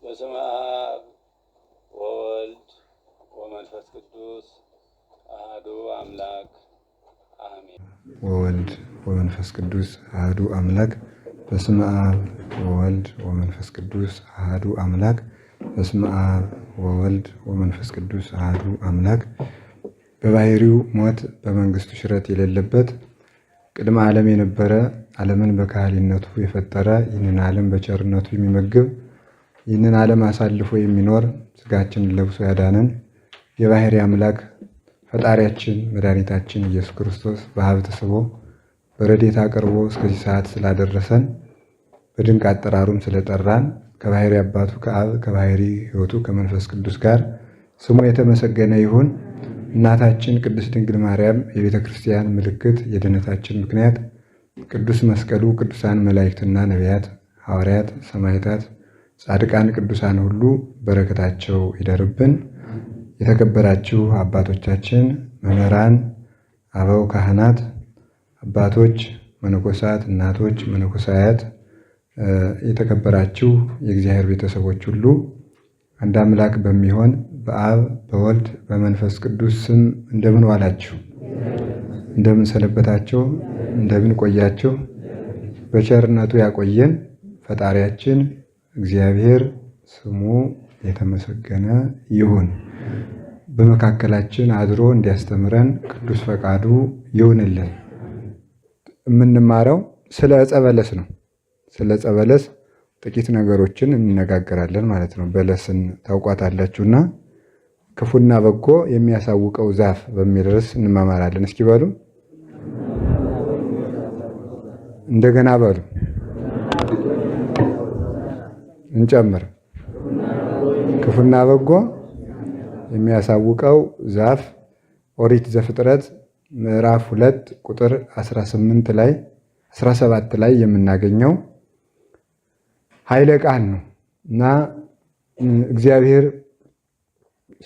በስመ አብ ወወልድ ወመንፈስ ቅዱስ አሐዱ አምላክ አሜን። ወወልድ ወመንፈስ ቅዱስ አሐዱ አምላክ። በስመ አብ ወወልድ ወመንፈስ ቅዱስ አሐዱ አምላክ። በስመ አብ ወወልድ ወመንፈስ ቅዱስ አሐዱ አምላክ። በባህሪው ሞት በመንግስቱ ሽረት የሌለበት ቅድመ ዓለም የነበረ ዓለምን በካህሊነቱ የፈጠረ ይህንን ዓለም በቸርነቱ የሚመግብ ይህንን ዓለም አሳልፎ የሚኖር ሥጋችንን ለብሶ ያዳነን የባህሪ አምላክ ፈጣሪያችን መድኃኒታችን ኢየሱስ ክርስቶስ በሀብተ ስቦ በረድኤት አቅርቦ እስከዚህ ሰዓት ስላደረሰን በድንቅ አጠራሩም ስለጠራን ከባህሪ አባቱ ከአብ ከባህሪ ሕይወቱ ከመንፈስ ቅዱስ ጋር ስሙ የተመሰገነ ይሁን። እናታችን ቅድስት ድንግል ማርያም የቤተ ክርስቲያን ምልክት የድኅነታችን ምክንያት ቅዱስ መስቀሉ ቅዱሳን መላእክትና ነቢያት፣ ሐዋርያት፣ ሰማዕታት፣ ጻድቃን፣ ቅዱሳን ሁሉ በረከታቸው ይደርብን። የተከበራችሁ አባቶቻችን መምህራን፣ አበው ካህናት፣ አባቶች መነኮሳት፣ እናቶች መነኮሳያት፣ የተከበራችሁ የእግዚአብሔር ቤተሰቦች ሁሉ አንድ አምላክ በሚሆን በአብ በወልድ በመንፈስ ቅዱስ ስም እንደምን ዋላችሁ? እንደምን ሰነበታችሁ? እንደምን ቆያችሁ? በቸርነቱ ያቆየን ፈጣሪያችን እግዚአብሔር ስሙ የተመሰገነ ይሁን። በመካከላችን አድሮ እንዲያስተምረን ቅዱስ ፈቃዱ ይሁንልን። የምንማረው ስለ ዕፀ በለስ ነው። ስለ ዕፀ በለስ ጥቂት ነገሮችን እንነጋገራለን ማለት ነው። በለስን ታውቋታላችሁና ክፉና በጎ የሚያሳውቀው ዛፍ በሚል ርዕስ እንማማራለን። እስኪ በሉ እንደገና በሉ እንጨምር። ክፉና በጎ የሚያሳውቀው ዛፍ ኦሪት ዘፍጥረት ምዕራፍ 2 ቁጥር 17 ላይ የምናገኘው ኃይለ ቃል ነው እና እግዚአብሔር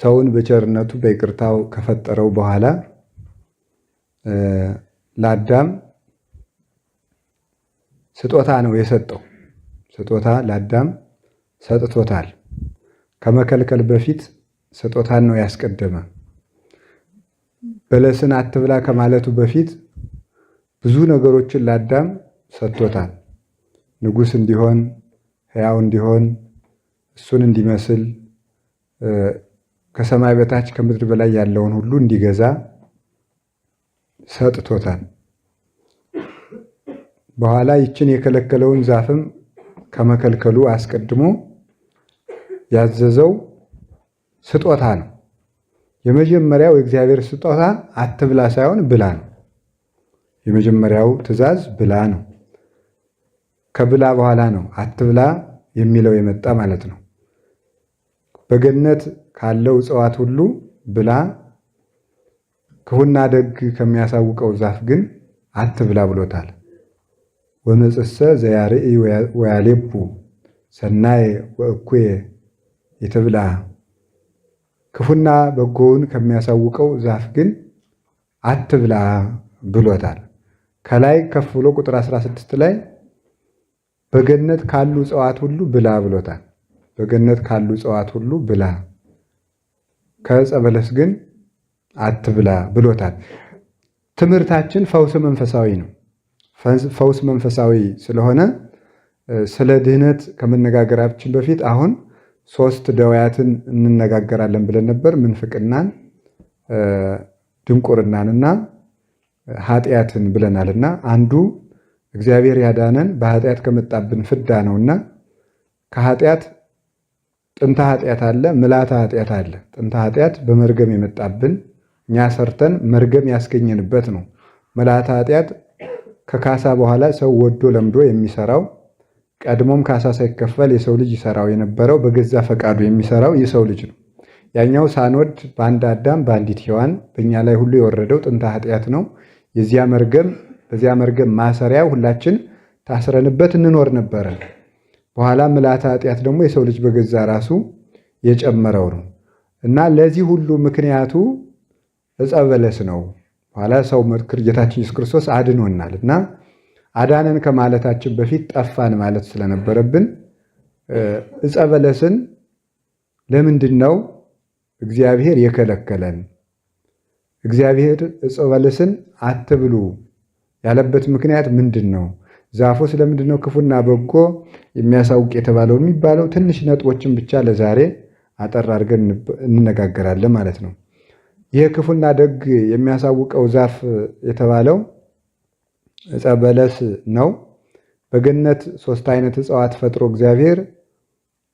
ሰውን በቸርነቱ በይቅርታው ከፈጠረው በኋላ ለአዳም ስጦታ ነው የሰጠው። ስጦታ ለአዳም ሰጥቶታል። ከመከልከል በፊት ስጦታን ነው ያስቀደመ። በለስን አትብላ ከማለቱ በፊት ብዙ ነገሮችን ለአዳም ሰጥቶታል። ንጉሥ እንዲሆን፣ ሕያው እንዲሆን፣ እሱን እንዲመስል፣ ከሰማይ በታች ከምድር በላይ ያለውን ሁሉ እንዲገዛ ሰጥቶታል። በኋላ ይችን የከለከለውን ዛፍም ከመከልከሉ አስቀድሞ ያዘዘው ስጦታ ነው። የመጀመሪያው የእግዚአብሔር ስጦታ አትብላ ሳይሆን ብላ ነው። የመጀመሪያው ትእዛዝ ብላ ነው። ከብላ በኋላ ነው አትብላ የሚለው የመጣ ማለት ነው። በገነት ካለው እጽዋት ሁሉ ብላ፣ ክፉና ደግ ከሚያሳውቀው ዛፍ ግን አትብላ ብሎታል። ወመጽእሰ ዘያርኢ ወያሌቡ ሰናየ ወእኩየ ይትብላ፣ ክፉና በጎውን ከሚያሳውቀው ዛፍ ግን አትብላ ብሎታል። ከላይ ከፍ ብሎ ቁጥር 16 ላይ በገነት ካሉ እጽዋት ሁሉ ብላ ብሎታል። በገነት ካሉ እጽዋት ሁሉ ብላ፣ ከዕፀ በለስ ግን አትብላ ብሎታል። ትምህርታችን ፈውስ መንፈሳዊ ነው። ፈውስ መንፈሳዊ ስለሆነ ስለ ድህነት ከመነጋገራችን በፊት አሁን 3 ደዌያትን እንነጋገራለን ብለን ነበር። ምንፍቅናን፣ ድንቁርናንና ኃጢአትን ብለናልና አንዱ እግዚአብሔር ያዳነን በኃጢአት ከመጣብን ፍዳ ነውና ከኃጢአት ጥንተ ኃጢአት አለ፣ ምልዓተ ኃጢአት አለ። ጥንተ ኃጢአት በመርገም የመጣብን እኛ ሰርተን መርገም ያስገኘንበት ነው። ምልዓተ ኃጢአት ከካሳ በኋላ ሰው ወዶ ለምዶ የሚሰራው፣ ቀድሞም ካሳ ሳይከፈል የሰው ልጅ ይሰራው የነበረው በገዛ ፈቃዱ የሚሰራው የሰው ልጅ ነው። ያኛው ሳንወድ በአንድ አዳም በአንዲት ሔዋን በእኛ ላይ ሁሉ የወረደው ጥንተ ኃጢአት ነው። በዚያ መርገም ማሰሪያ ሁላችን ታስረንበት እንኖር ነበረ። በኋላ ምልዓተ ኃጢአት ደግሞ የሰው ልጅ በገዛ ራሱ የጨመረው ነው እና ለዚህ ሁሉ ምክንያቱ ዕፀ በለስ ነው። በኋላ ሰው ጌታችን ኢየሱስ ክርስቶስ አድኖናል እና አዳነን ከማለታችን በፊት ጠፋን ማለት ስለነበረብን ዕፀ በለስን ለምንድን ነው እግዚአብሔር የከለከለን? እግዚአብሔር ዕፀ በለስን አትብሉ ያለበት ምክንያት ምንድን ነው? ዛፉ ስለምንድን ነው ክፉና በጎ የሚያሳውቅ የተባለው የሚባለው ትንሽ ነጥቦችን ብቻ ለዛሬ አጠር አድርገን እንነጋገራለን ማለት ነው። ይህ ክፉና ደግ የሚያሳውቀው ዛፍ የተባለው ዕፀ በለስ ነው። በገነት 3 አይነት እጽዋት ፈጥሮ እግዚአብሔር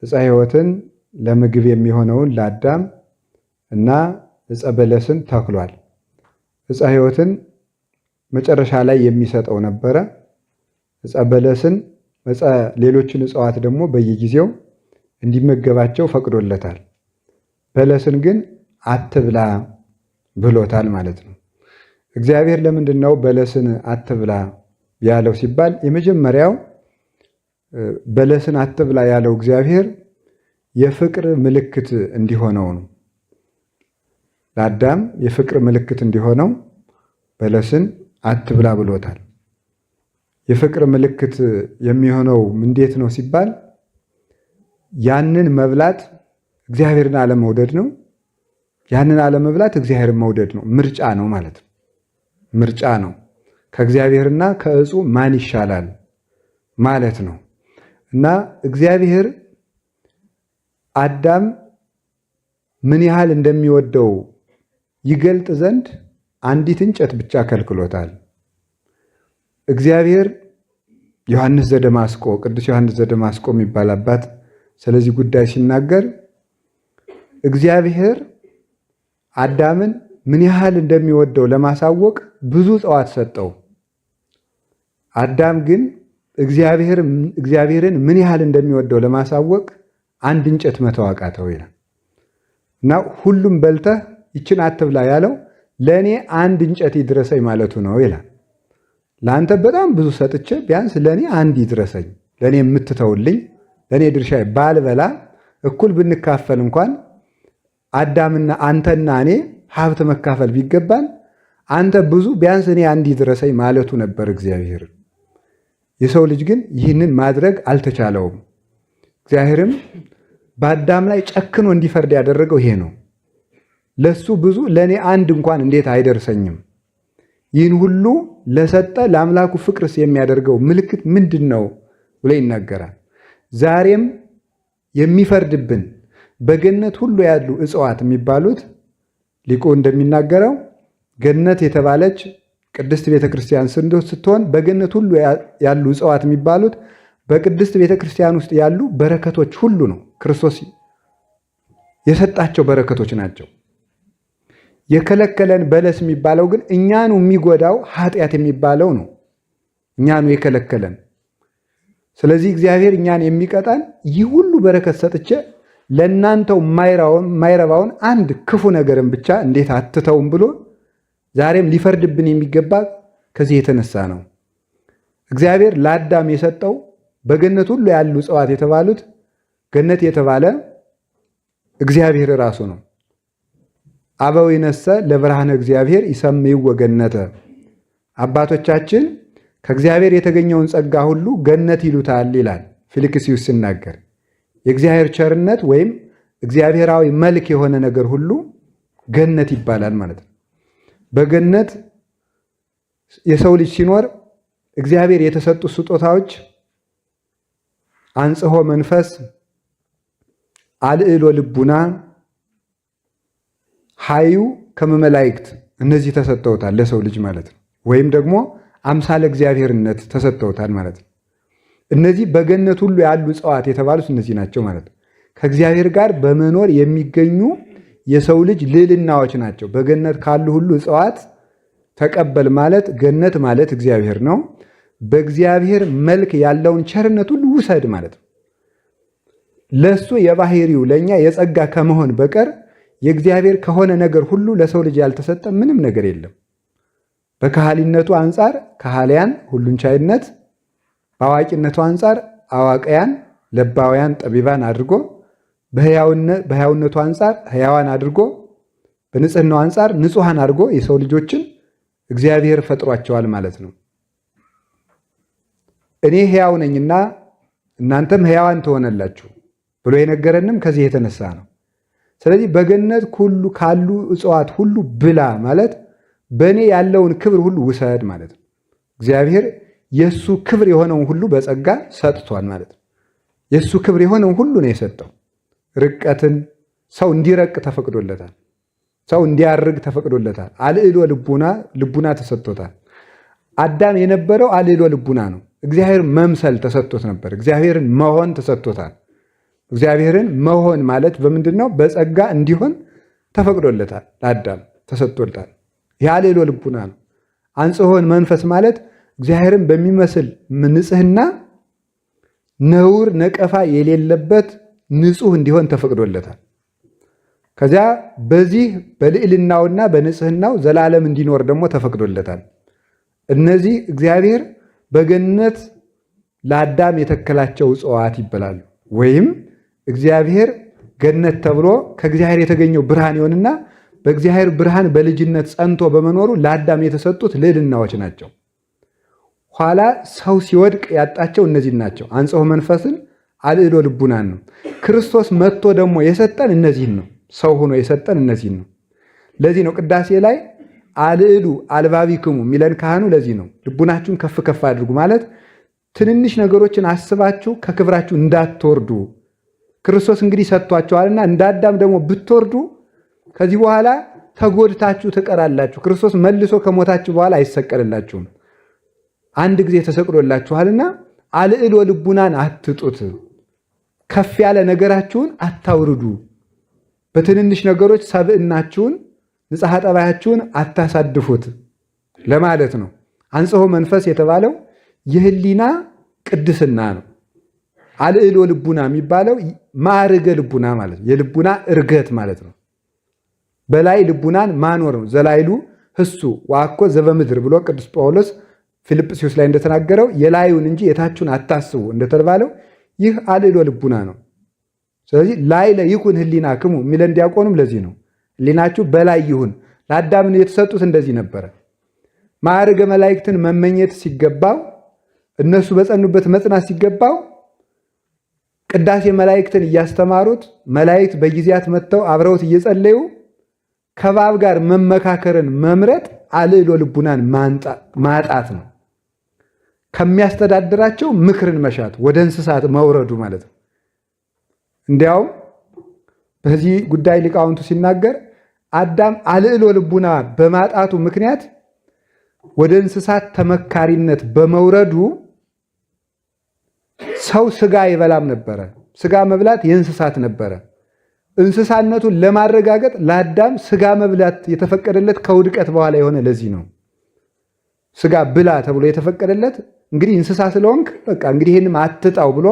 ዕፀ ሕይወትን ለምግብ የሚሆነውን ለአዳም እና ዕፀ በለስን ተክሏል። ዕፀ ሕይወትን መጨረሻ ላይ የሚሰጠው ነበረ። ዕፀ በለስን ሌሎችን እጽዋት ደግሞ በየጊዜው እንዲመገባቸው ፈቅዶለታል። በለስን ግን አትብላ ብሎታል ማለት ነው። እግዚአብሔር ለምንድን ነው በለስን አትብላ ያለው ሲባል የመጀመሪያው በለስን አትብላ ያለው እግዚአብሔር የፍቅር ምልክት እንዲሆነው ነው። ለአዳም የፍቅር ምልክት እንዲሆነው በለስን አትብላ ብሎታል። የፍቅር ምልክት የሚሆነው እንዴት ነው ሲባል ያንን መብላት እግዚአብሔርን አለመውደድ ነው። ያንን አለመብላት እግዚአብሔርን መውደድ ነው። ምርጫ ነው ማለት ነው። ምርጫ ነው። ከእግዚአብሔርና ከዕፁ ማን ይሻላል ማለት ነው። እና እግዚአብሔር አዳም ምን ያህል እንደሚወደው ይገልጥ ዘንድ አንዲት እንጨት ብቻ ከልክሎታል። እግዚአብሔር ዮሐንስ ዘደማስቆ ቅዱስ ዮሐንስ ዘደማስቆ የሚባል አባት ስለዚህ ጉዳይ ሲናገር እግዚአብሔር አዳምን ምን ያህል እንደሚወደው ለማሳወቅ ብዙ እጽዋት ሰጠው። አዳም ግን እግዚአብሔርን ምን ያህል እንደሚወደው ለማሳወቅ አንድ እንጨት መተው አቃተው ይላል እና ሁሉም በልተህ ይችን አትብላ ያለው ለእኔ አንድ እንጨት ይድረሰኝ ማለቱ ነው ይላል። ለአንተ በጣም ብዙ ሰጥቼ ቢያንስ ለእኔ አንድ ይድረሰኝ፣ ለእኔ የምትተውልኝ ለእኔ ድርሻ ባልበላ እኩል ብንካፈል እንኳን አዳምና አንተና እኔ ሀብት መካፈል ቢገባን አንተ ብዙ ቢያንስ እኔ አንድ ይድረሰኝ ማለቱ ነበር እግዚአብሔር። የሰው ልጅ ግን ይህንን ማድረግ አልተቻለውም። እግዚአብሔርም በአዳም ላይ ጨክኖ እንዲፈርድ ያደረገው ይሄ ነው። ለሱ ብዙ ለእኔ አንድ እንኳን እንዴት አይደርሰኝም? ይህን ሁሉ ለሰጠ ለአምላኩ ፍቅርስ የሚያደርገው ምልክት ምንድን ነው ብሎ ይናገራል። ዛሬም የሚፈርድብን በገነት ሁሉ ያሉ እጽዋት የሚባሉት ሊቁ እንደሚናገረው ገነት የተባለች ቅድስት ቤተክርስቲያን ስትሆን በገነት ሁሉ ያሉ እጽዋት የሚባሉት በቅድስት ቤተክርስቲያን ውስጥ ያሉ በረከቶች ሁሉ ነው። ክርስቶስ የሰጣቸው በረከቶች ናቸው። የከለከለን በለስ የሚባለው ግን እኛኑ የሚጎዳው ኃጢአት የሚባለው ነው። እኛኑ የከለከለን። ስለዚህ እግዚአብሔር እኛን የሚቀጣን ይህ ሁሉ በረከት ሰጥቼ ለእናንተው የማይረባውን አንድ ክፉ ነገርን ብቻ እንዴት አትተውም ብሎ ዛሬም ሊፈርድብን የሚገባ ከዚህ የተነሳ ነው። እግዚአብሔር ለአዳም የሰጠው በገነት ሁሉ ያሉ እጽዋት የተባሉት ገነት የተባለ እግዚአብሔር ራሱ ነው። አበው ይነሰ ለብርሃነ እግዚአብሔር ይሰምይዎ ገነተ። አባቶቻችን ከእግዚአብሔር የተገኘውን ጸጋ ሁሉ ገነት ይሉታል ይላል ፊልክስዩስ ሲናገር። የእግዚአብሔር ቸርነት ወይም እግዚአብሔራዊ መልክ የሆነ ነገር ሁሉ ገነት ይባላል ማለት ነው። በገነት የሰው ልጅ ሲኖር እግዚአብሔር የተሰጡ ስጦታዎች አንጽሖ መንፈስ፣ አልዕሎ ልቡና፣ ሀዩ ከመመላእክት እነዚህ ተሰጥተውታል ለሰው ልጅ ማለት ነው። ወይም ደግሞ አምሳለ እግዚአብሔርነት ተሰጥተውታል ማለት ነው። እነዚህ በገነት ሁሉ ያሉ እጽዋት የተባሉት እነዚህ ናቸው ማለት ነው። ከእግዚአብሔር ጋር በመኖር የሚገኙ የሰው ልጅ ልዕልናዎች ናቸው። በገነት ካሉ ሁሉ እጽዋት ተቀበል ማለት ገነት ማለት እግዚአብሔር ነው። በእግዚአብሔር መልክ ያለውን ቸርነት ሁሉ ውሰድ ማለት ነው። ለሱ የባህሪው ለእኛ የጸጋ ከመሆን በቀር የእግዚአብሔር ከሆነ ነገር ሁሉ ለሰው ልጅ ያልተሰጠ ምንም ነገር የለም። በካህሊነቱ አንጻር ካህሊያን ሁሉን ቻይነት፣ በአዋቂነቱ አንጻር አዋቂያን ለባውያን ጠቢባን አድርጎ፣ በሕያውነቱ አንጻር ሕያዋን አድርጎ፣ በንጽህናው አንጻር ንጹሐን አድርጎ የሰው ልጆችን እግዚአብሔር ፈጥሯቸዋል ማለት ነው። እኔ ሕያው ነኝና እናንተም ሕያዋን ትሆናላችሁ ብሎ የነገረንም ከዚህ የተነሳ ነው። ስለዚህ በገነት ሁሉ ካሉ እጽዋት ሁሉ ብላ ማለት በእኔ ያለውን ክብር ሁሉ ውሰድ ማለት ነው። እግዚአብሔር የእሱ ክብር የሆነውን ሁሉ በጸጋ ሰጥቷል ማለት ነው። የእሱ ክብር የሆነውን ሁሉ ነው የሰጠው። ርቀትን ሰው እንዲረቅ ተፈቅዶለታል። ሰው እንዲያርግ ተፈቅዶለታል። አልዕሎ ልቡና ተሰጥቶታል። አዳም የነበረው አልዕሎ ልቡና ነው። እግዚአብሔር መምሰል ተሰጥቶት ነበር። እግዚአብሔርን መሆን ተሰጥቶታል። እግዚአብሔርን መሆን ማለት በምንድን ነው? በጸጋ እንዲሆን ተፈቅዶለታል። ለአዳም ተሰጥቶታል። ይህ አልዕሎ ልቡና ነው። አንጽሖን መንፈስ ማለት እግዚአብሔርን በሚመስል ንጽሕና ነውር ነቀፋ የሌለበት ንጹሕ እንዲሆን ተፈቅዶለታል። ከዚያ በዚህ በልዕልናውና በንጽሕናው ዘላለም እንዲኖር ደግሞ ተፈቅዶለታል። እነዚህ እግዚአብሔር በገነት ለአዳም የተከላቸው እጽዋት ይባላሉ። ወይም እግዚአብሔር ገነት ተብሎ ከእግዚአብሔር የተገኘው ብርሃን ይሆንና በእግዚአብሔር ብርሃን በልጅነት ጸንቶ በመኖሩ ለአዳም የተሰጡት ልዕልናዎች ናቸው። ኋላ ሰው ሲወድቅ ያጣቸው እነዚህ ናቸው። አንጽሖ መንፈስን አልዕሎ ልቡናን ነው። ክርስቶስ መጥቶ ደግሞ የሰጠን እነዚህን ነው። ሰው ሆኖ የሰጠን እነዚህን ነው። ለዚህ ነው ቅዳሴ ላይ አልዕሉ አልባቢክሙ የሚለን ካህኑ። ለዚህ ነው ልቡናችሁን ከፍ ከፍ አድርጉ ማለት ትንንሽ ነገሮችን አስባችሁ ከክብራችሁ እንዳትወርዱ። ክርስቶስ እንግዲህ ሰጥቷቸዋልና እንደ አዳም ደግሞ ብትወርዱ ከዚህ በኋላ ተጎድታችሁ ትቀራላችሁ። ክርስቶስ መልሶ ከሞታችሁ በኋላ አይሰቀልላችሁም። አንድ ጊዜ ተሰቅሎላችኋልና አልዕሎ ልቡናን አትጡት። ከፍ ያለ ነገራችሁን አታውርዱ። በትንንሽ ነገሮች ሰብዕናችሁን ንጽሐ ጠባያችሁን አታሳድፉት ለማለት ነው። አንጽሖ መንፈስ የተባለው የህሊና ቅድስና ነው። አልዕሎ ልቡና የሚባለው ማዕርገ ልቡና ማለት ነው። የልቡና እርገት ማለት ነው። በላይ ልቡናን ማኖር ነው። ዘላይሉ ህሱ ዋኮ ዘበምድር ብሎ ቅዱስ ጳውሎስ ፊልጵስዩስ ላይ እንደተናገረው የላዩን እንጂ የታችሁን አታስቡ እንደተባለው ይህ አልዕሎ ልቡና ነው። ስለዚህ ላዕለ ይኩን ህሊናክሙ የሚለን ዲያቆኑም ለዚህ ነው። ህሊናችሁ በላይ ይሁን። ለአዳም የተሰጡት እንደዚህ ነበረ። ማዕርገ መላእክትን መመኘት ሲገባው፣ እነሱ በጸኑበት መጽናት ሲገባው ቅዳሴ መላእክትን እያስተማሩት መላእክት በጊዜያት መጥተው አብረውት እየጸለዩ ከባብ ጋር መመካከርን መምረጥ አልዕሎ ልቡናን ማጣት ነው። ከሚያስተዳድራቸው ምክርን መሻት ወደ እንስሳት መውረዱ ማለት ነው። እንዲያውም በዚህ ጉዳይ ሊቃውንቱ ሲናገር አዳም አልዕሎ ልቡና በማጣቱ ምክንያት ወደ እንስሳት ተመካሪነት በመውረዱ ሰው ስጋ ይበላም ነበረ። ስጋ መብላት የእንስሳት ነበረ። እንስሳነቱን ለማረጋገጥ ለአዳም ስጋ መብላት የተፈቀደለት ከውድቀት በኋላ የሆነ ለዚህ ነው። ስጋ ብላ ተብሎ የተፈቀደለት እንግዲህ እንስሳ ስለሆንክ በቃ እንግዲህ ይህንም አትጣው ብሎ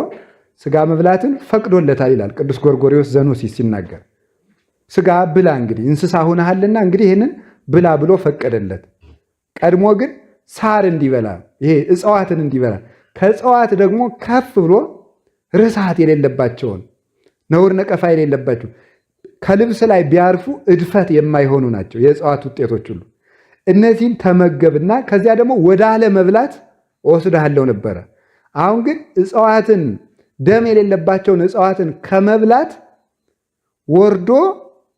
ስጋ መብላትን ፈቅዶለታል ይላል ቅዱስ ጎርጎርዮስ ዘኖሲስ ሲናገር። ስጋ ብላ እንግዲህ እንስሳ ሆነሃልና እንግዲህ ይህንን ብላ ብሎ ፈቀደለት። ቀድሞ ግን ሳር እንዲበላ ይሄ እጽዋትን እንዲበላ ከእጽዋት ደግሞ ከፍ ብሎ ርሳት የሌለባቸውን ነውር ነቀፋ የሌለባቸው ከልብስ ላይ ቢያርፉ እድፈት የማይሆኑ ናቸው የእጽዋት ውጤቶች ሁሉ። እነዚህን ተመገብና ከዚያ ደግሞ ወደ አለመብላት እወስድሃለሁ ነበረ። አሁን ግን እጽዋትን ደም የሌለባቸውን እጽዋትን ከመብላት ወርዶ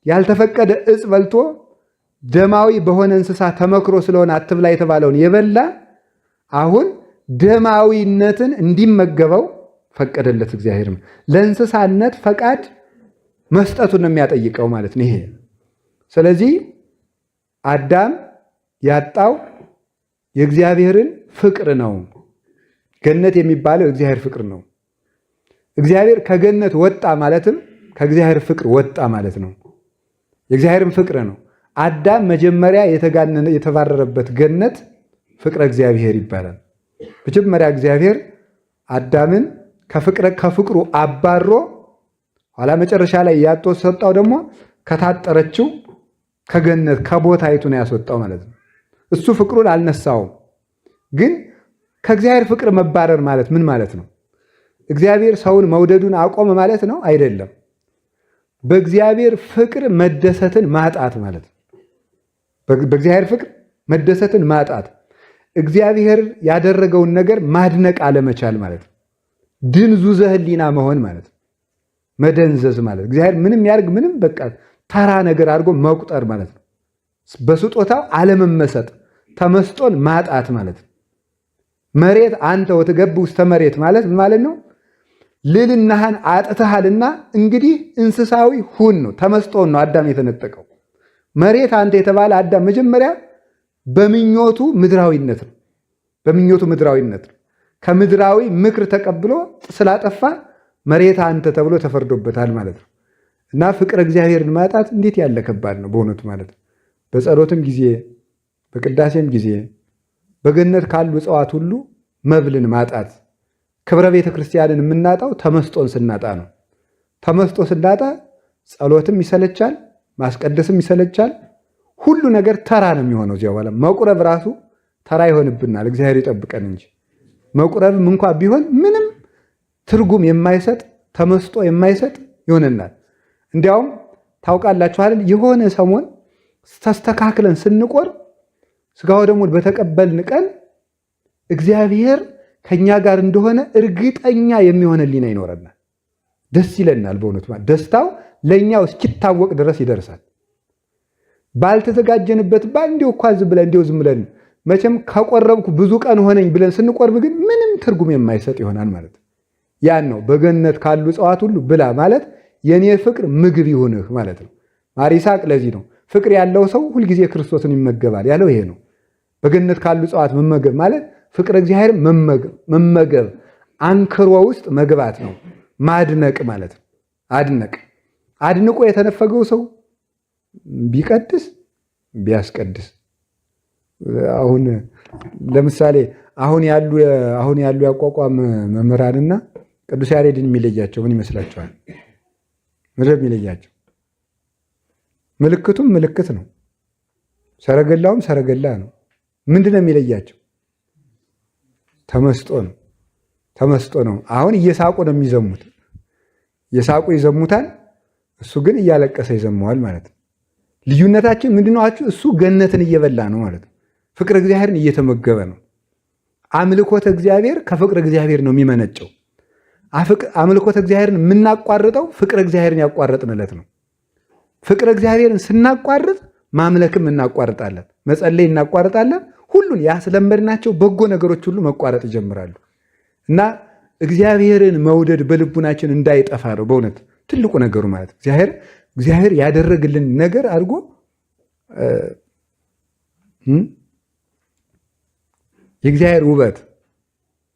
ያልተፈቀደ እጽ በልቶ ደማዊ በሆነ እንስሳ ተመክሮ ስለሆነ አትብላ የተባለውን የበላ አሁን ደማዊነትን እንዲመገበው ፈቀደለት እግዚአብሔርም። ለእንስሳነት ፈቃድ መስጠቱን ነው የሚያጠይቀው ማለት ነው ይሄ። ስለዚህ አዳም ያጣው የእግዚአብሔርን ፍቅር ነው። ገነት የሚባለው የእግዚአብሔር ፍቅር ነው። እግዚአብሔር ከገነት ወጣ ማለትም ከእግዚአብሔር ፍቅር ወጣ ማለት ነው። የእግዚአብሔርን ፍቅር ነው። አዳም መጀመሪያ የተባረረበት ገነት ፍቅረ እግዚአብሔር ይባላል። መጀመሪያ እግዚአብሔር አዳምን ከፍቅሩ አባሮ ኋላ መጨረሻ ላይ ያጦ ሰጣው ደግሞ ከታጠረችው ከገነት ከቦታይቱ ነው ያስወጣው ማለት ነው። እሱ ፍቅሩን አልነሳውም። ግን ከእግዚአብሔር ፍቅር መባረር ማለት ምን ማለት ነው? እግዚአብሔር ሰውን መውደዱን አቆመ ማለት ነው? አይደለም። በእግዚአብሔር ፍቅር መደሰትን ማጣት ማለት ነው። በእግዚአብሔር ፍቅር መደሰትን ማጣት፣ እግዚአብሔር ያደረገውን ነገር ማድነቅ አለመቻል ማለት ነው። ድንዙዘ ሕሊና መሆን ማለት ነው። መደንዘዝ ማለት እግዚአብሔር ምንም ያርግ ምንም በቃ ተራ ነገር አድርጎ መቁጠር ማለት ነው። በስጦታው አለመመሰጥ ተመስጦን ማጣት ማለት ነው። መሬት አንተ ወትገብ ውስተ መሬት ማለት ማለት ነው። ልዕልናህን አጥተሃልና እንግዲህ እንስሳዊ ሁን ነው። ተመስጦን ነው አዳም የተነጠቀው። መሬት አንተ የተባለ አዳም መጀመሪያ በምኞቱ ምድራዊነት ነው። በምኞቱ ምድራዊነት ነው። ከምድራዊ ምክር ተቀብሎ ስላጠፋ መሬት አንተ ተብሎ ተፈርዶበታል ማለት ነው። እና ፍቅረ እግዚአብሔርን ማጣት እንዴት ያለ ከባድ ነው በእውነቱ ማለት ነው። በጸሎትም ጊዜ በቅዳሴም ጊዜ በገነት ካሉ እጽዋት ሁሉ መብልን ማጣት፣ ክብረ ቤተ ክርስቲያንን የምናጣው ተመስጦን ስናጣ ነው። ተመስጦ ስናጣ ጸሎትም ይሰለቻል፣ ማስቀደስም ይሰለቻል። ሁሉ ነገር ተራ ነው የሚሆነው። እዚያ በኋላ መቁረብ ራሱ ተራ ይሆንብናል። እግዚአብሔር ይጠብቀን እንጂ መቁረብም እንኳ ቢሆን ምንም ትርጉም የማይሰጥ ተመስጦ የማይሰጥ ይሆነናል። እንዲያውም ታውቃላችሁ አይደል የሆነ ሰሞን ተስተካክለን ስንቆርብ ስጋው ደግሞ በተቀበልን ቀን እግዚአብሔር ከኛ ጋር እንደሆነ እርግጠኛ የሚሆን ሕሊና ይኖረናል። ደስ ይለናል። በእውነቱ ደስታው ለእኛው እስኪታወቅ ድረስ ይደርሳል። ባልተዘጋጀንበት ባንዴው እኳ ዝም ብለን መቼም ከቆረብኩ ብዙ ቀን ሆነኝ ብለን ስንቆርብ ግን ምንም ትርጉም የማይሰጥ ይሆናል ማለት ነው። ያን ነው በገነት ካሉ እጽዋት ሁሉ ብላ ማለት የኔ ፍቅር ምግብ ይሁንህ ማለት ነው። ማር ይስሐቅ ለዚህ ነው ፍቅር ያለው ሰው ሁልጊዜ ክርስቶስን ይመገባል ያለው ይሄ ነው። በገነት ካሉ እጽዋት መመገብ ማለት ፍቅር እግዚአብሔር መመገብ አንክሮ ውስጥ መግባት ነው። ማድነቅ ማለት ነው። አድንቆ የተነፈገው ሰው ቢቀድስ ቢያስቀድስ አሁን ለምሳሌ አሁን ያሉ ያቋቋም መምህራንና ቅዱስ ያሬድን የሚለያቸው ምን ይመስላችኋል? ምድር የሚለያቸው ምልክቱም ምልክት ነው፣ ሰረገላውም ሰረገላ ነው። ምንድን ነው የሚለያቸው? ተመስጦ ነው። አሁን እየሳቁ ነው የሚዘሙት፣ እየሳቁ ይዘሙታል፣ እሱ ግን እያለቀሰ ይዘመዋል ማለት ነው። ልዩነታችን ምንድነው? እሱ ገነትን እየበላ ነው ማለት ነው። ፍቅር እግዚአብሔርን እየተመገበ ነው። አምልኮተ እግዚአብሔር ከፍቅር እግዚአብሔር ነው የሚመነጨው። አምልኮተ እግዚአብሔርን የምናቋርጠው ፍቅር እግዚአብሔርን ያቋረጥንለት ነው። ፍቅር እግዚአብሔርን ስናቋርጥ ማምለክም እናቋርጣለን፣ መጸለይ እናቋርጣለን። ሁሉን ያስለመድናቸው በጎ ነገሮች ሁሉ መቋረጥ ይጀምራሉ። እና እግዚአብሔርን መውደድ በልቡናችን እንዳይጠፋ ነው በእውነት ትልቁ ነገሩ ማለት እግዚአብሔር ያደረግልን ነገር አድርጎ የእግዚአብሔር ውበት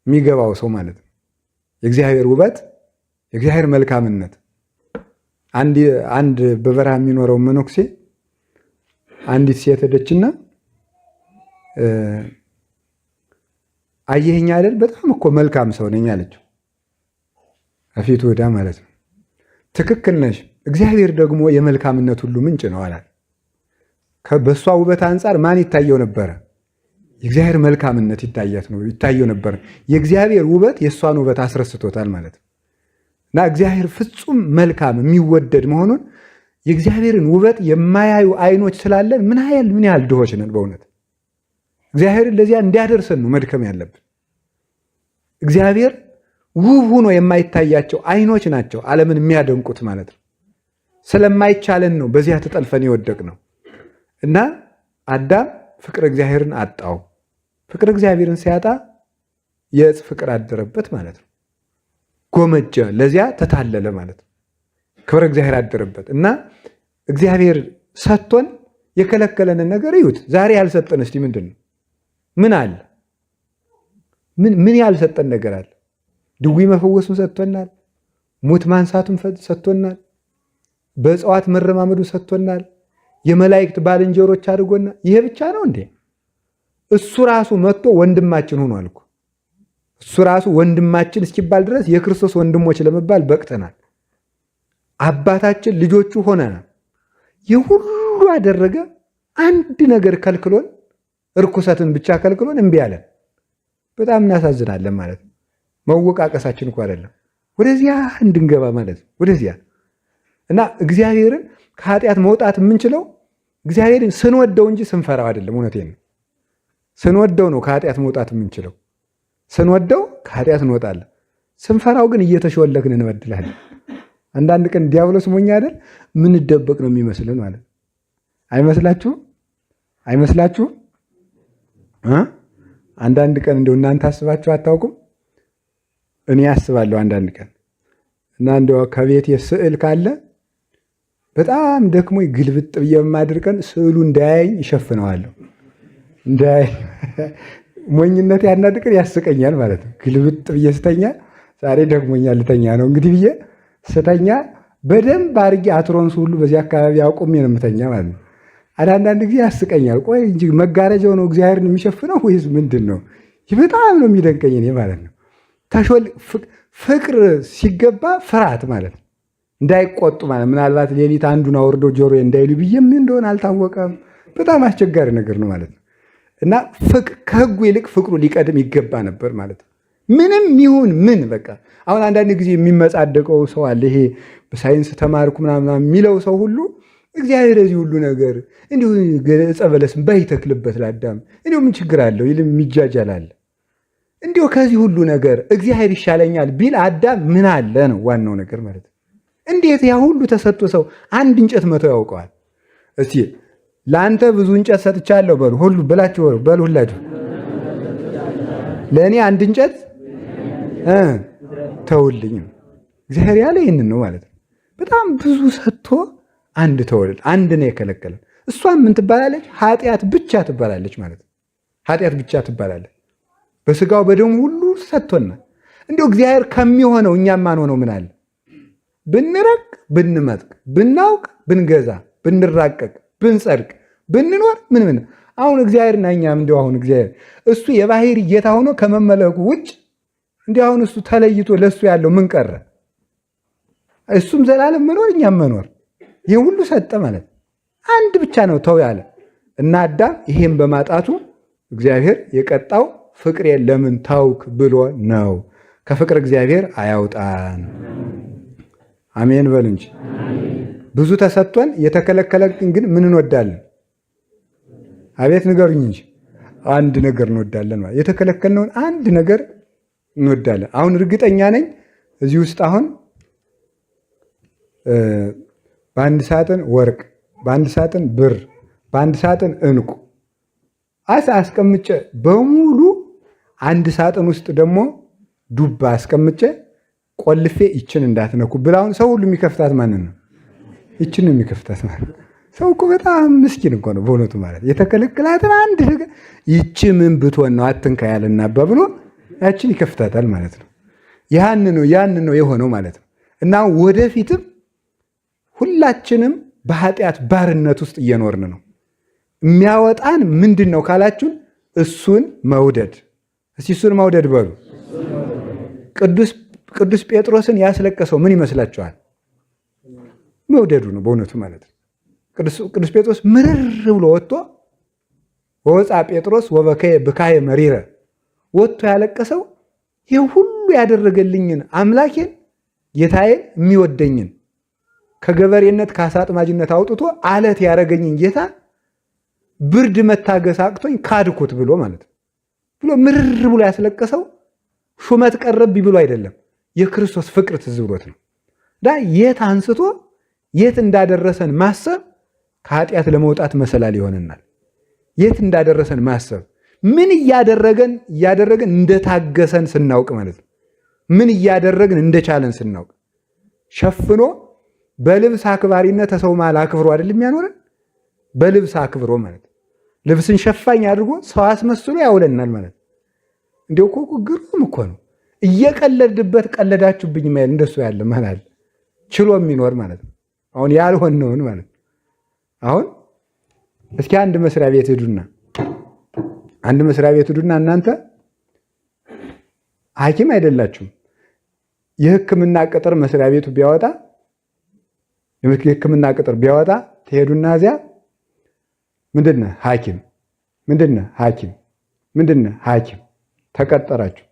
የሚገባው ሰው ማለት ነው። የእግዚአብሔር ውበት፣ የእግዚአብሔር መልካምነት። አንድ በበረሃ የሚኖረው መነኩሴ አንዲት ሴት ሄደችና አየኸኝ አይደል በጣም እኮ መልካም ሰው ነኝ አለችው። ከፊቱ ወዳ ማለት ነው። ትክክል ነሽ፣ እግዚአብሔር ደግሞ የመልካምነት ሁሉ ምንጭ ነው አላት። በእሷ ውበት አንጻር ማን ይታየው ነበረ? የእግዚአብሔር መልካምነት ይታየው ነበረ። የእግዚአብሔር ውበት የእሷን ውበት አስረስቶታል ማለት ነው። እና እግዚአብሔር ፍጹም መልካም የሚወደድ መሆኑን የእግዚአብሔርን ውበት የማያዩ አይኖች ስላለን ምን ያህል ድሆች ነን በእውነት። እግዚአብሔርን ለዚያ እንዲያደርሰን ነው መድከም ያለብን። እግዚአብሔር ውብ ሆኖ የማይታያቸው አይኖች ናቸው ዓለምን የሚያደንቁት ማለት ነው። ስለማይቻለን ነው በዚያ ተጠልፈን የወደቅ ነው። እና አዳም ፍቅር እግዚአብሔርን አጣው። ፍቅር እግዚአብሔርን ሲያጣ የዕፅ ፍቅር አደረበት ማለት ነው። ጎመጀ፣ ለዚያ ተታለለ ማለት ነው። ክብረ እግዚአብሔር አደረበት እና እግዚአብሔር ሰጥቶን የከለከለንን ነገር እዩት። ዛሬ ያልሰጠን እስቲ ምንድን ነው? ምን አለ? ምን ያልሰጠን ነገር አለ? ድዊ መፈወሱን ሰጥቶናል። ሙት ማንሳቱን ሰጥቶናል። በእጽዋት መረማመዱ ሰጥቶናል። የመላእክት ባልንጀሮች አድርጎናል። ይሄ ብቻ ነው እንዴ? እሱ ራሱ መጥቶ ወንድማችን ሆኗል እኮ። እሱ ራሱ ወንድማችን እስኪባል ድረስ የክርስቶስ ወንድሞች ለመባል በቅተናል። አባታችን ልጆቹ ሆነናል። የሁሉ አደረገ። አንድ ነገር ከልክሎን፣ እርኩሰትን ብቻ ከልክሎን እምቢ አለን። በጣም እናሳዝናለን ማለት ነው። መወቃቀሳችን እኮ አይደለም ወደዚያ እንድንገባ ማለት ነው። ወደዚያ እና እግዚአብሔርን ከኃጢአት መውጣት የምንችለው እግዚአብሔርን ስንወደው እንጂ ስንፈራው አይደለም። እውነቴን ነው። ስንወደው ነው ከኃጢአት መውጣት የምንችለው። ስንወደው ከኃጢአት እንወጣለን። ስንፈራው ግን እየተሾለክን እንበድላለን። አንዳንድ ቀን ዲያብሎስ ሞኛ አይደል? ምን ደበቅ ነው የሚመስልን ማለት አይመስላችሁም? አይመስላችሁም? አንዳንድ ቀን እንደው እናንተ አስባችሁ አታውቁም? እኔ አስባለሁ አንዳንድ ቀን እና እንደው ከቤት ስዕል ካለ በጣም ደክሞ ግልብጥ ብዬ በማድር ቀን ስዕሉ እንዳያየኝ ይሸፍነዋለሁ። እንዳያየኝ ሞኝነት ያናድ ቀን ያስቀኛል ማለት ነው። ግልብጥ ብዬ ስተኛ ዛሬ ደክሞኛል ልተኛ ነው እንግዲህ ብዬ ስተኛ በደንብ አድርጌ አትሮንስ ሁሉ በዚህ አካባቢ አቁሜ ነው የምተኛ ማለት ነው። አንዳንድ ጊዜ ያስቀኛል። ቆይ እንጂ መጋረጃው ነው እግዚአብሔርን የሚሸፍነው ወይስ ምንድን ነው? በጣም ነው የሚደንቀኝ እኔ ማለት ነው። ፍቅር ሲገባ ፍርሃት ማለት ነው። እንዳይቆጡ ማለት ምናልባት ሌሊት አንዱን አውርዶ ጆሮ እንዳይሉ ብዬ ምን እንደሆነ አልታወቀም። በጣም አስቸጋሪ ነገር ነው ማለት ነው። እና ከህጉ ይልቅ ፍቅሩ ሊቀድም ይገባ ነበር ማለት ነው። ምንም ይሁን ምን በቃ አሁን አንዳንድ ጊዜ የሚመጻደቀው ሰው አለ። ይሄ በሳይንስ ተማርኩ ምናምን የሚለው ሰው ሁሉ እግዚአብሔር እዚህ ሁሉ ነገር እንዲሁ ዕፀ በለስን ባይተክልበት ለአዳም እንዲሁ ምን ችግር አለው ይልም የሚጃጃላል። እንዲሁ ከዚህ ሁሉ ነገር እግዚአብሔር ይሻለኛል ቢል አዳም ምን አለ ነው ዋናው ነገር ማለት ነው። እንዴት ያ ሁሉ ተሰጥቶ ሰው አንድ እንጨት መተው ያውቀዋል? እስቲ ለአንተ ብዙ እንጨት ሰጥቻለሁ በሉ ሁሉ ብላችሁ በሉ ሁላችሁ ለእኔ አንድ እንጨት ተውልኝ። እግዚአብሔር ያለ ይህንን ነው ማለት ነው። በጣም ብዙ ሰጥቶ አንድ ተወልድ አንድ ነው የከለከለን። እሷም ምን ትባላለች? ኃጢአት ብቻ ትባላለች ማለት ነው። ኃጢአት ብቻ ትባላለች። በስጋው በደሙ ሁሉ ሰጥቶናል። እንዲሁ እግዚአብሔር ከሚሆነው እኛም ማንሆነው ምን አለ? ብንረቅ ብንመጥቅ ብናውቅ ብንገዛ ብንራቀቅ ብንጸድቅ ብንኖር ምን አሁን እግዚአብሔርና እኛም እንዲሁ አሁን እግዚአብሔር እሱ የባህሪ ጌታ ሆኖ ከመመለኩ ውጭ እንዲሁ አሁን እሱ ተለይቶ ለእሱ ያለው ምን ቀረ? እሱም ዘላለም መኖር እኛም መኖር ይህ ሁሉ ሰጠ ማለት አንድ ብቻ ነው ተው ያለ እና አዳም ይሄን በማጣቱ እግዚአብሔር የቀጣው ፍቅሬን ለምን ታውክ ብሎ ነው። ከፍቅር እግዚአብሔር አያውጣን። አሜን በሉ እንጂ ብዙ ተሰጥቶን የተከለከለን ግን ምን እንወዳለን? አቤት ንገሩኝ እንጂ አንድ ነገር እንወዳለን ማለት የተከለከልነውን አንድ ነገር እንወዳለን። አሁን እርግጠኛ ነኝ እዚህ ውስጥ አሁን በአንድ ሳጥን ወርቅ፣ በአንድ ሳጥን ብር፣ በአንድ ሳጥን ዕንቁ አስቀምጬ በሙሉ አንድ ሳጥን ውስጥ ደግሞ ዱባ አስቀምጬ ቆልፌ ይችን እንዳትነኩ ብላውን ሰው ሁሉ የሚከፍታት ማንን ነው? ይችን የሚከፍታት ማለት ሰው እኮ በጣም ምስኪን እኮ ነው በእውነቱ ማለት የተከለከላትን አንድ ነገር ይቺ ምን ብትሆን ነው አትንካ ያለና ብሎ ያችን ይከፍታታል ማለት ነው። ያን ነው የሆነው ማለት ነው። እና ወደፊትም ሁላችንም በኃጢአት ባርነት ውስጥ እየኖርን ነው። የሚያወጣን ምንድን ነው ካላችሁን እሱን መውደድ። እስቲ እሱን መውደድ በሉ። ቅዱስ ጴጥሮስን ያስለቀሰው ምን ይመስላችኋል? መውደዱ ነው በእውነቱ ማለት ነው። ቅዱስ ጴጥሮስ ምርር ብሎ ወጥቶ ወፃ ጴጥሮስ ወበከየ ብካየ መሪረ ወጥቶ ያለቀሰው ይህ ሁሉ ያደረገልኝን አምላኬን ጌታዬን የሚወደኝን ከገበሬነት ከአሳ አጥማጅነት አውጥቶ አለት ያደረገኝን ጌታ ብርድ መታገስ አቅቶኝ ካድኩት ብሎ ማለት ነው። ብሎ ምርር ብሎ ያስለቀሰው ሹመት ቀረብ ብሎ አይደለም፣ የክርስቶስ ፍቅር ትዝ ብሎት ነው። የት አንስቶ የት እንዳደረሰን ማሰብ ከኃጢአት ለመውጣት መሰላል ይሆነናል። የት እንዳደረሰን ማሰብ ምን እያደረገን እንደታገሰን ስናውቅ ማለት ነው። ምን እያደረግን እንደቻለን ስናውቅ ሸፍኖ በልብስ አክባሪነት ተሰው ማል አክብሮ አይደለም የሚያኖረን፣ በልብስ አክብሮ ማለት ልብስን ሸፋኝ አድርጎ ሰው አስመስሎ ያውለናል ማለት እንዲሁ እኮ ግሩም እኮ ነው። እየቀለድበት ቀለዳችሁብኝ ማለት እንደሱ ያለ ማለት ችሎ የሚኖር ማለት ነው። አሁን ያልሆነውን ማለት አሁን እስኪ አንድ መስሪያ ቤት ሄዱና እናንተ ሐኪም አይደላችሁም። የሕክምና ቅጥር መስሪያ ቤቱ ቢያወጣ የሕክምና ቅጥር ቢያወጣ ትሄዱና እዚያ ምንድነው ሐኪም ምንድነው ሐኪም ተቀጠራችሁ።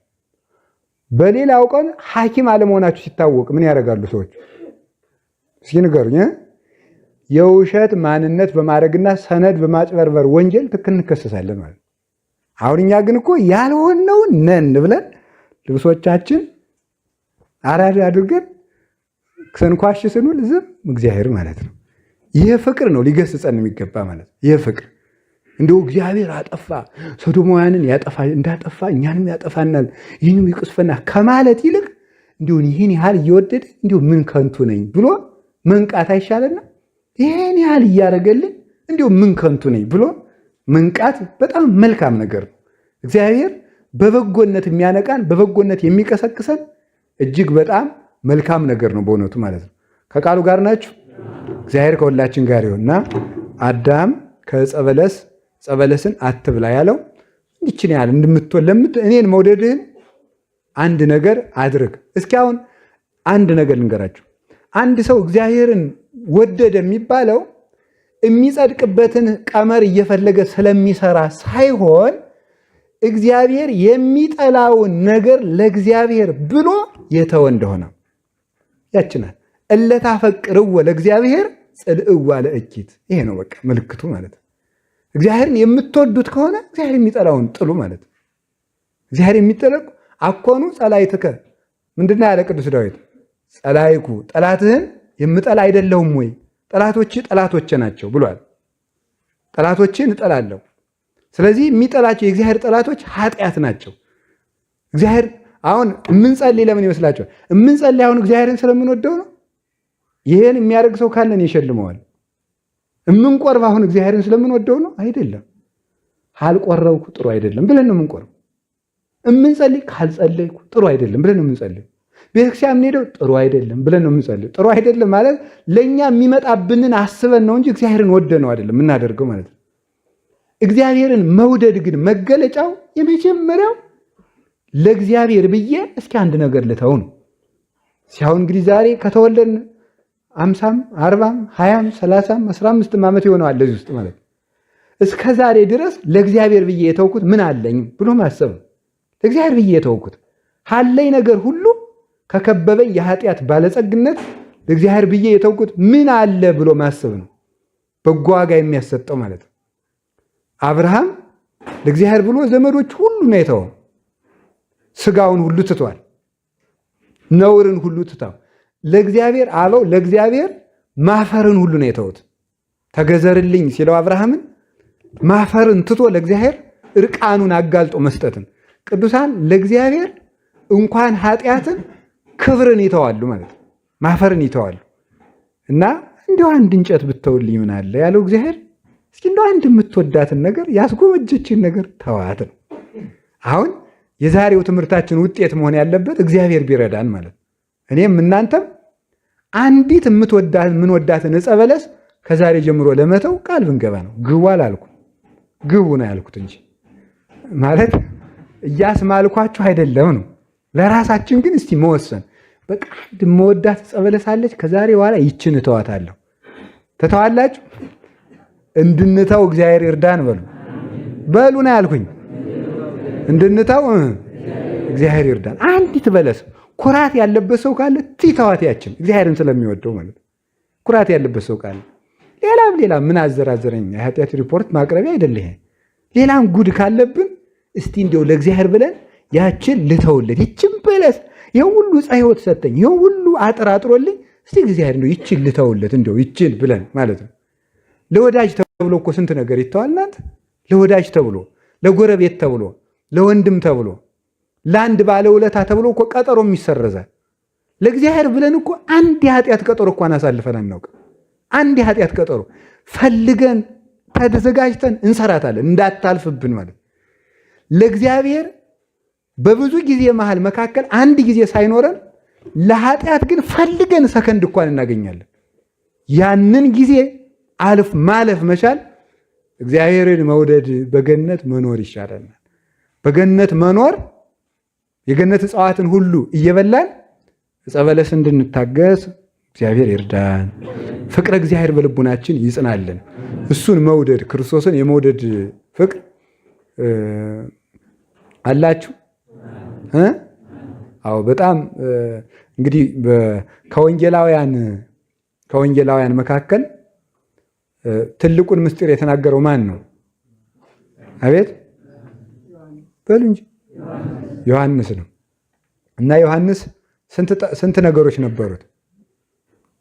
በሌላው ቀን ሐኪም አለመሆናችሁ ሲታወቅ ምን ያደርጋሉ ሰዎች? እስኪ ንገሩኝ። የውሸት ማንነት በማድረግና ሰነድ በማጭበርበር ወንጀል እንከሰሳለን ማለት። አሁን እኛ ግን እኮ ያልሆነውን ነን ብለን ልብሶቻችን አራዳ አድርገን ስንኳሽ ስንውል ዝም እግዚአብሔር ማለት ነው። ይሄ ፍቅር ነው ሊገስጸን የሚገባ ማለት ነው። ይሄ ፍቅር እንደው እግዚአብሔር አጠፋ ሶዶማውያንን ያጠፋ እንዳጠፋ እኛንም ያጠፋናል ይህንም ይቅስፈና ከማለት ይልቅ እንዲሁ ይህን ያህል እየወደደ እንዲሁ ምን ከንቱ ነኝ ብሎ መንቃት አይሻለና? ይህን ያህል እያደረገልን እንዲሁ ምን ከንቱ ነኝ ብሎ መንቃት በጣም መልካም ነገር ነው። እግዚአብሔር በበጎነት የሚያነቃን በበጎነት የሚቀሰቅሰን እጅግ በጣም መልካም ነገር ነው በእውነቱ ማለት ነው። ከቃሉ ጋር ናችሁ? እግዚአብሔር ከሁላችን ጋር ይሁንና አዳም ከዕፀ በለስን አትብላ ያለው እንዲችን ያህል እንደምትወድ እኔን መውደድህን አንድ ነገር አድርግ። እስኪ አሁን አንድ ነገር ልንገራችሁ። አንድ ሰው እግዚአብሔርን ወደደ የሚባለው የሚጸድቅበትን ቀመር እየፈለገ ስለሚሰራ ሳይሆን እግዚአብሔር የሚጠላውን ነገር ለእግዚአብሔር ብሎ የተወ እንደሆነ ያችናል። እለታፈቅርዎ ለእግዚአብሔር ጽልእዋ ለእኪት። ይሄ ነው በቃ ምልክቱ ማለት ነው። እግዚአብሔርን የምትወዱት ከሆነ እግዚአብሔር የሚጠላውን ጥሉ ማለት ነው። እግዚአብሔር የሚጠላው አኮኑ ጸላይትከ ምንድነው ያለ ቅዱስ ዳዊት? ጸላይኩ ጠላትህን የምጠላ አይደለሁም ወይ? ጠላቶች ጠላቶቼ ናቸው ብሏል። ጠላቶችን እጠላለሁ። ስለዚህ የሚጠላቸው የእግዚአብሔር ጠላቶች ኃጢአት ናቸው። እግዚአብሔር አሁን የምንጸልይ ለምን ይመስላችኋል? የምንጸልይ አሁን እግዚአብሔርን ስለምንወደው ነው? ይሄን የሚያደርግ ሰው ካለን ይሸልመዋል። የምንቆርብ አሁን እግዚአብሔርን ስለምንወደው ነው? አይደለም። ካልቆረብኩ ጥሩ አይደለም ብለን ነው የምንቆርብ። የምንጸልይ ካልጸለይኩ ጥሩ አይደለም ብለን ነው የምንጸልይ። ቤተክርስቲያን የምንሄደው ጥሩ አይደለም ብለን ነው የምንጸልይ። ጥሩ አይደለም ማለት ለእኛ የሚመጣብንን አስበን ነው እንጂ እግዚአብሔርን ወደ ነው አይደለም የምናደርገው ማለት ነው። እግዚአብሔርን መውደድ ግን መገለጫው የመጀመሪያው ለእግዚአብሔር ብዬ እስኪ አንድ ነገር ልተው ነው። ሲያው እንግዲህ ዛሬ ከተወለድን 50 40 20 30 15 ዓመት ይሆነዋል ለዚህ ውስጥ ማለት እስከ ዛሬ ድረስ ለእግዚአብሔር ብዬ የተውኩት ምን አለኝ ብሎ ማሰብ። ለእግዚአብሔር ብዬ የተውኩት ካለኝ ነገር ሁሉ ከከበበኝ የኃጢአት ባለጸግነት ለእግዚአብሔር ብዬ የተውኩት ምን አለ ብሎ ማሰብ ነው በጎ ዋጋ የሚያሰጠው ማለት ነው። አብርሃም ለእግዚአብሔር ብሎ ዘመዶች ሁሉ ነው የተወው። ስጋውን ሁሉ ትቷል። ነውርን ሁሉ ትቷል። ለእግዚአብሔር አለው ለእግዚአብሔር ማፈርን ሁሉ ነው የተውት። ተገዘርልኝ ሲለው አብርሃምን ማፈርን ትቶ ለእግዚአብሔር እርቃኑን አጋልጦ መስጠትን። ቅዱሳን ለእግዚአብሔር እንኳን ኃጢአትን ክብርን ይተዋሉ ማለት ነው። ማፈርን ይተዋሉ። እና እንዲሁ አንድ እንጨት ብተውልኝ ምን አለ ያለው እግዚአብሔር። እስኪ እንደው አንድ የምትወዳትን ነገር ያስጎመጀችን ነገር ተዋት ነው። አሁን የዛሬው ትምህርታችን ውጤት መሆን ያለበት እግዚአብሔር ቢረዳን ማለት ነው። እኔም እናንተም አንዲት የምንወዳትን ዕፀ በለስ ከዛሬ ጀምሮ ለመተው ቃል ብንገባ ነው። ግቡ አላልኩም፣ ግቡ ነው ያልኩት እንጂ ማለት እያስማልኳችሁ አይደለም ነው። ለራሳችን ግን እስቲ መወሰን በቃ አንድ የምወዳት ዕፀ በለስ አለች፣ ከዛሬ በኋላ ይችን እተዋታለሁ። ተተዋላችሁ? እንድንተው እግዚአብሔር ይርዳን በሉ ነው ያልኩኝ። እንድንተው እግዚአብሔር ይርዳን። አንዲት በለስ ኩራት ያለበት ሰው ካለ ትተዋት ያችን እግዚአብሔርን ስለሚወደው ማለት ነው። ኩራት ያለበት ሰው ካለ ሌላም ምን አዘራዘረኝ የኃጢአት ሪፖርት ማቅረቢያ አይደለ ይሄ። ሌላም ጉድ ካለብን እስቲ እንዲያው ለእግዚአብሔር ብለን ያችን ልተውለት። ይችን በለስ ይሄን ሁሉ ፀሐይወት ሰጠኝ፣ ይሄን ሁሉ አጥራጥሮልኝ እስቲ እግዚአብሔር እንዲያው ይችን ልተውለት እንዲያው ይችን ብለን ማለት ነው። ለወዳጅ ተብሎ እኮ ስንት ነገር ይተዋልናት። ለወዳጅ ተብሎ፣ ለጎረቤት ተብሎ፣ ለወንድም ተብሎ፣ ለአንድ ባለውለታ ተብሎ እኮ ቀጠሮም ይሰረዛል። ለእግዚአብሔር ብለን እኮ አንድ የኃጢአት ቀጠሮ እንኳን አሳልፈን አናውቅም። አንድ የኃጢአት ቀጠሮ ፈልገን ተዘጋጅተን እንሰራታለን እንዳታልፍብን ማለት። ለእግዚአብሔር በብዙ ጊዜ መካከል አንድ ጊዜ ሳይኖረን ለኃጢአት ግን ፈልገን ሰከንድ እንኳን እናገኛለን። ያንን ጊዜ ማለፍ መቻል እግዚአብሔርን መውደድ በገነት መኖር ይሻለናል። በገነት መኖር የገነት እጽዋትን ሁሉ እየበላን ዕፀ በለስ እንድንታገስ እግዚአብሔር ይርዳን። ፍቅረ እግዚአብሔር በልቡናችን ይጽናልን። እሱን መውደድ ክርስቶስን የመውደድ ፍቅር አላችሁ? አዎ በጣም እንግዲህ ከወንጌላውያን መካከል ትልቁን ምስጢር የተናገረው ማን ነው? አቤት በሉ እንጂ ዮሐንስ ነው። እና ዮሐንስ ስንት ነገሮች ነበሩት?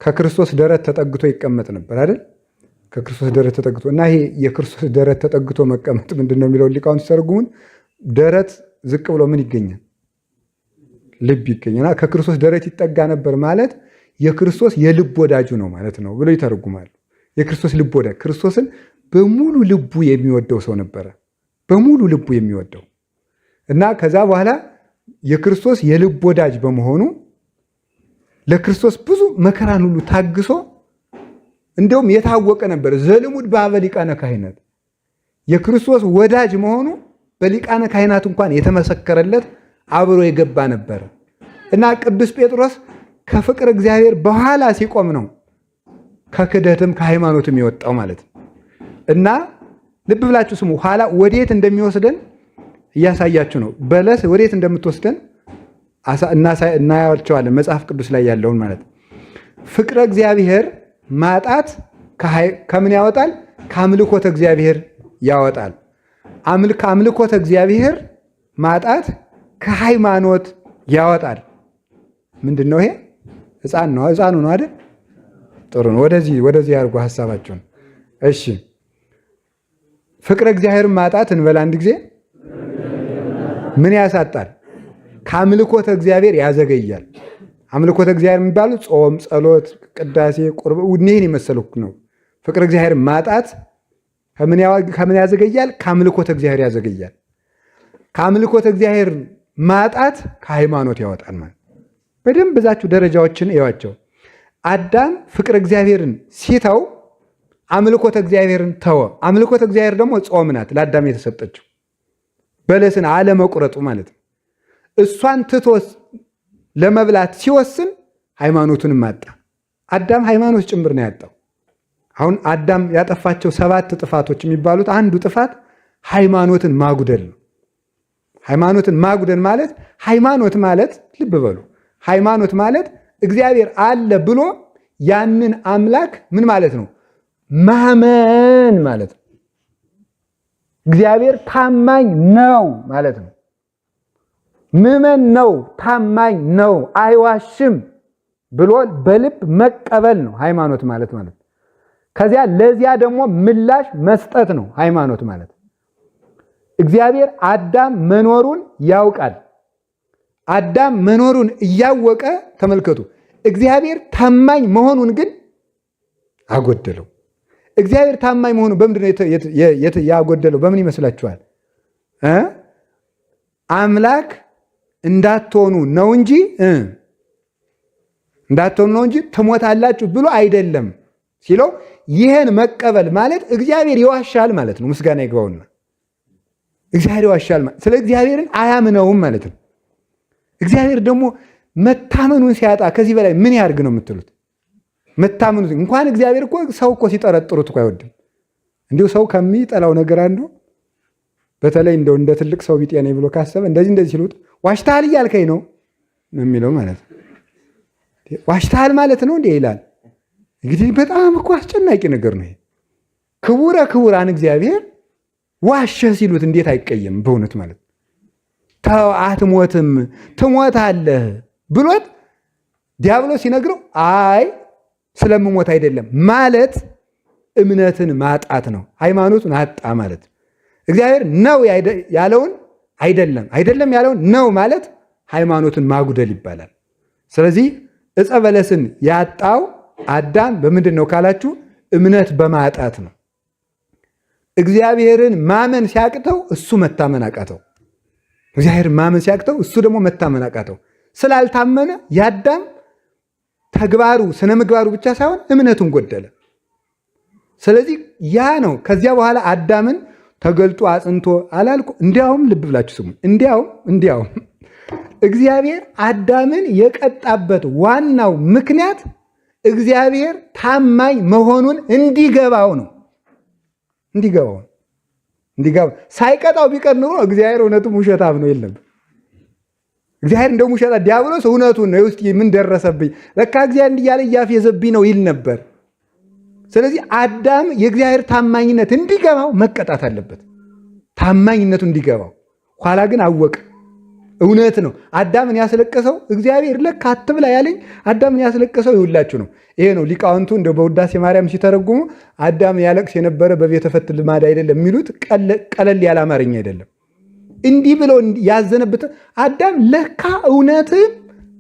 ከክርስቶስ ደረት ተጠግቶ ይቀመጥ ነበር አይደል? ከክርስቶስ ደረት ተጠግቶ እና ይሄ የክርስቶስ ደረት ተጠግቶ መቀመጥ ምንድን ነው የሚለውን ሊቃውንት ሲተረጉሙን ደረት ዝቅ ብሎ ምን ይገኛል? ልብ ይገኛል። ከክርስቶስ ደረት ይጠጋ ነበር ማለት የክርስቶስ የልብ ወዳጁ ነው ማለት ነው ብሎ ይተረጉማሉ። የክርስቶስ ልብ ወዳጅ፣ ክርስቶስን በሙሉ ልቡ የሚወደው ሰው ነበረ። በሙሉ ልቡ የሚወደው እና ከዛ በኋላ የክርስቶስ የልብ ወዳጅ በመሆኑ ለክርስቶስ ብዙ መከራን ሁሉ ታግሶ እንደውም የታወቀ ነበር። ዘልሙድ በኀበ ሊቃነ ካህናት የክርስቶስ ወዳጅ መሆኑ በሊቃነ ካህናት እንኳን የተመሰከረለት አብሮ የገባ ነበር እና ቅዱስ ጴጥሮስ ከፍቅር እግዚአብሔር በኋላ ሲቆም ነው ከክደትም ከሃይማኖትም የወጣው ማለት ነው። እና ልብ ብላችሁ ስሙ። ኋላ ወዴት እንደሚወስደን እያሳያችሁ ነው። በለስ ወዴት እንደምትወስደን እናያቸዋለን። መጽሐፍ ቅዱስ ላይ ያለውን ማለት ነው። ፍቅረ እግዚአብሔር ማጣት ከምን ያወጣል? ከአምልኮተ እግዚአብሔር ያወጣል። ከአምልኮተ እግዚአብሔር ማጣት ከሃይማኖት ያወጣል። ምንድን ነው ይሄ? ሕፃኑ ነው አይደል? ጥሩ ነው። ወደዚህ ያርጉ ሀሳባቸውን። እሺ ፍቅረ እግዚአብሔር ማጣት እንበል አንድ ጊዜ ምን ያሳጣል? ከአምልኮተ እግዚአብሔር ያዘገያል። አምልኮተ እግዚአብሔር የሚባሉ ጾም፣ ጸሎት፣ ቅዳሴ፣ ቁርባን እኒህን የመሰሉ ነው። ፍቅረ እግዚአብሔር ማጣት ከምን ያዘገያል? ከአምልኮተ እግዚአብሔር ያዘገያል። ከአምልኮተ እግዚአብሔር ማጣት ከሃይማኖት ያወጣል ማለት። በደንብ ብዛችሁ ደረጃዎችን እዩዋቸው። አዳም ፍቅረ እግዚአብሔርን ሲተው አምልኮተ እግዚአብሔርን ተወ። አምልኮተ እግዚአብሔር ደግሞ ጾም ናት ለአዳም የተሰጠችው፣ በለስን አለመቁረጡ ማለት ነው። እሷን ትቶ ለመብላት ሲወስን ሃይማኖቱንም አጣ። አዳም ሃይማኖት ጭምር ነው ያጣው። አሁን አዳም ያጠፋቸው 7 ጥፋቶች የሚባሉት አንዱ ጥፋት ሃይማኖትን ማጉደል ነው። ሃይማኖትን ማጉደል ማለት ሃይማኖት ማለት ልብ በሉ፣ ሃይማኖት ማለት እግዚአብሔር አለ ብሎ ያንን አምላክ ምን ማለት ነው? ማመን ማለት ነው። እግዚአብሔር ታማኝ ነው ማለት ነው። ምመን ነው፣ ታማኝ ነው፣ አይዋሽም ብሎ በልብ መቀበል ነው ሃይማኖት ማለት ማለት። ከዚያ ለዚያ ደግሞ ምላሽ መስጠት ነው ሃይማኖት ማለት። እግዚአብሔር አዳም መኖሩን ያውቃል። አዳም መኖሩን እያወቀ ተመልከቱ፣ እግዚአብሔር ታማኝ መሆኑን ግን አጎደለው። እግዚአብሔር ታማኝ መሆኑ በምንድን ነው ያጎደለው? በምን ይመስላችኋል? አምላክ እንዳትሆኑ ነው እንጂ ትሞታላችሁ ብሎ አይደለም ሲለው፣ ይህን መቀበል ማለት እግዚአብሔር ይዋሻል ማለት ነው። ምስጋና ይግባውና እግዚአብሔር ይዋሻል ማለት ስለ እግዚአብሔርን አያምነውም ማለት ነው። እግዚአብሔር ደግሞ መታመኑን ሲያጣ ከዚህ በላይ ምን ያርግ ነው የምትሉት? መታመኑ እንኳን እግዚአብሔር እኮ ሰው እኮ ሲጠረጥሩት እኮ አይወድም። እንዲሁ ሰው ከሚጠላው ነገር አንዱ በተለይ እንደው እንደ ትልቅ ሰው ቢጤ ነኝ ብሎ ካሰበ እንደዚህ ሲሉት ዋሽታል እያልከኝ ነው የሚለው ማለት ነው። ዋሽታል ማለት ነው እንዴ ይላል። እንግዲህ በጣም እኮ አስጨናቂ ነገር ነው ይሄ። ክቡረ ክቡራን እግዚአብሔር ዋሸ ሲሉት እንዴት አይቀየም? በእውነት ማለት ተው አትሞትም ትሞታለህ ብሎት ዲያብሎስ ሲነግረው አይ ስለምሞት አይደለም ማለት እምነትን ማጣት ነው። ሃይማኖቱን አጣ ማለት እግዚአብሔር ነው ያለውን አይደለም ያለውን ነው ማለት ሃይማኖትን ማጉደል ይባላል። ስለዚህ ዕፀ በለስን ያጣው አዳም በምንድን ነው ካላችሁ እምነት በማጣት ነው። እግዚአብሔርን ማመን ሲያቅተው እሱ መታመን አቃተው። እግዚአብሔርን ማመን ሲያቅተው እሱ ደግሞ መታመን አቃተው። ስላልታመነ ያዳም ተግባሩ ስነ ምግባሩ ብቻ ሳይሆን እምነቱን ጎደለ። ስለዚህ ያ ነው ከዚያ በኋላ አዳምን ተገልጦ አጽንቶ አላልኩ። እንዲያውም ልብ ብላችሁ ስሙ። እንዲያውም እግዚአብሔር አዳምን የቀጣበት ዋናው ምክንያት እግዚአብሔር ታማኝ መሆኑን እንዲገባው ነው። እንዲገባው ሳይቀጣው ቢቀር ኑሮ እግዚአብሔር እውነቱም ውሸታም ነው የለም። እግዚአብሔር እንደውም ውሸታ ዲያብሎስ እውነቱን ነው ውስጥ ምን ደረሰብኝ ለካ እግዚአብሔር እንዲያለ እያፌዘብኝ ነው ይል ነበር። ስለዚህ አዳም የእግዚአብሔር ታማኝነት እንዲገባው መቀጣት አለበት። ታማኝነቱ እንዲገባው ኋላ ግን አወቀ። እውነት ነው። አዳምን ያስለቀሰው እግዚአብሔር ለካ አትብላ ያለኝ አዳምን ያስለቀሰው ይውላችሁ ነው። ይሄ ነው ሊቃውንቱ እንደው በውዳሴ ማርያም ሲተረጉሙ አዳምን ያለቅስ የነበረ በቤተ-ፈት ልማድ አይደለም የሚሉት ቀለል ያለ አማርኛ አይደለም። እንዲህ ብለው ያዘነበት አዳም ለካ እውነትም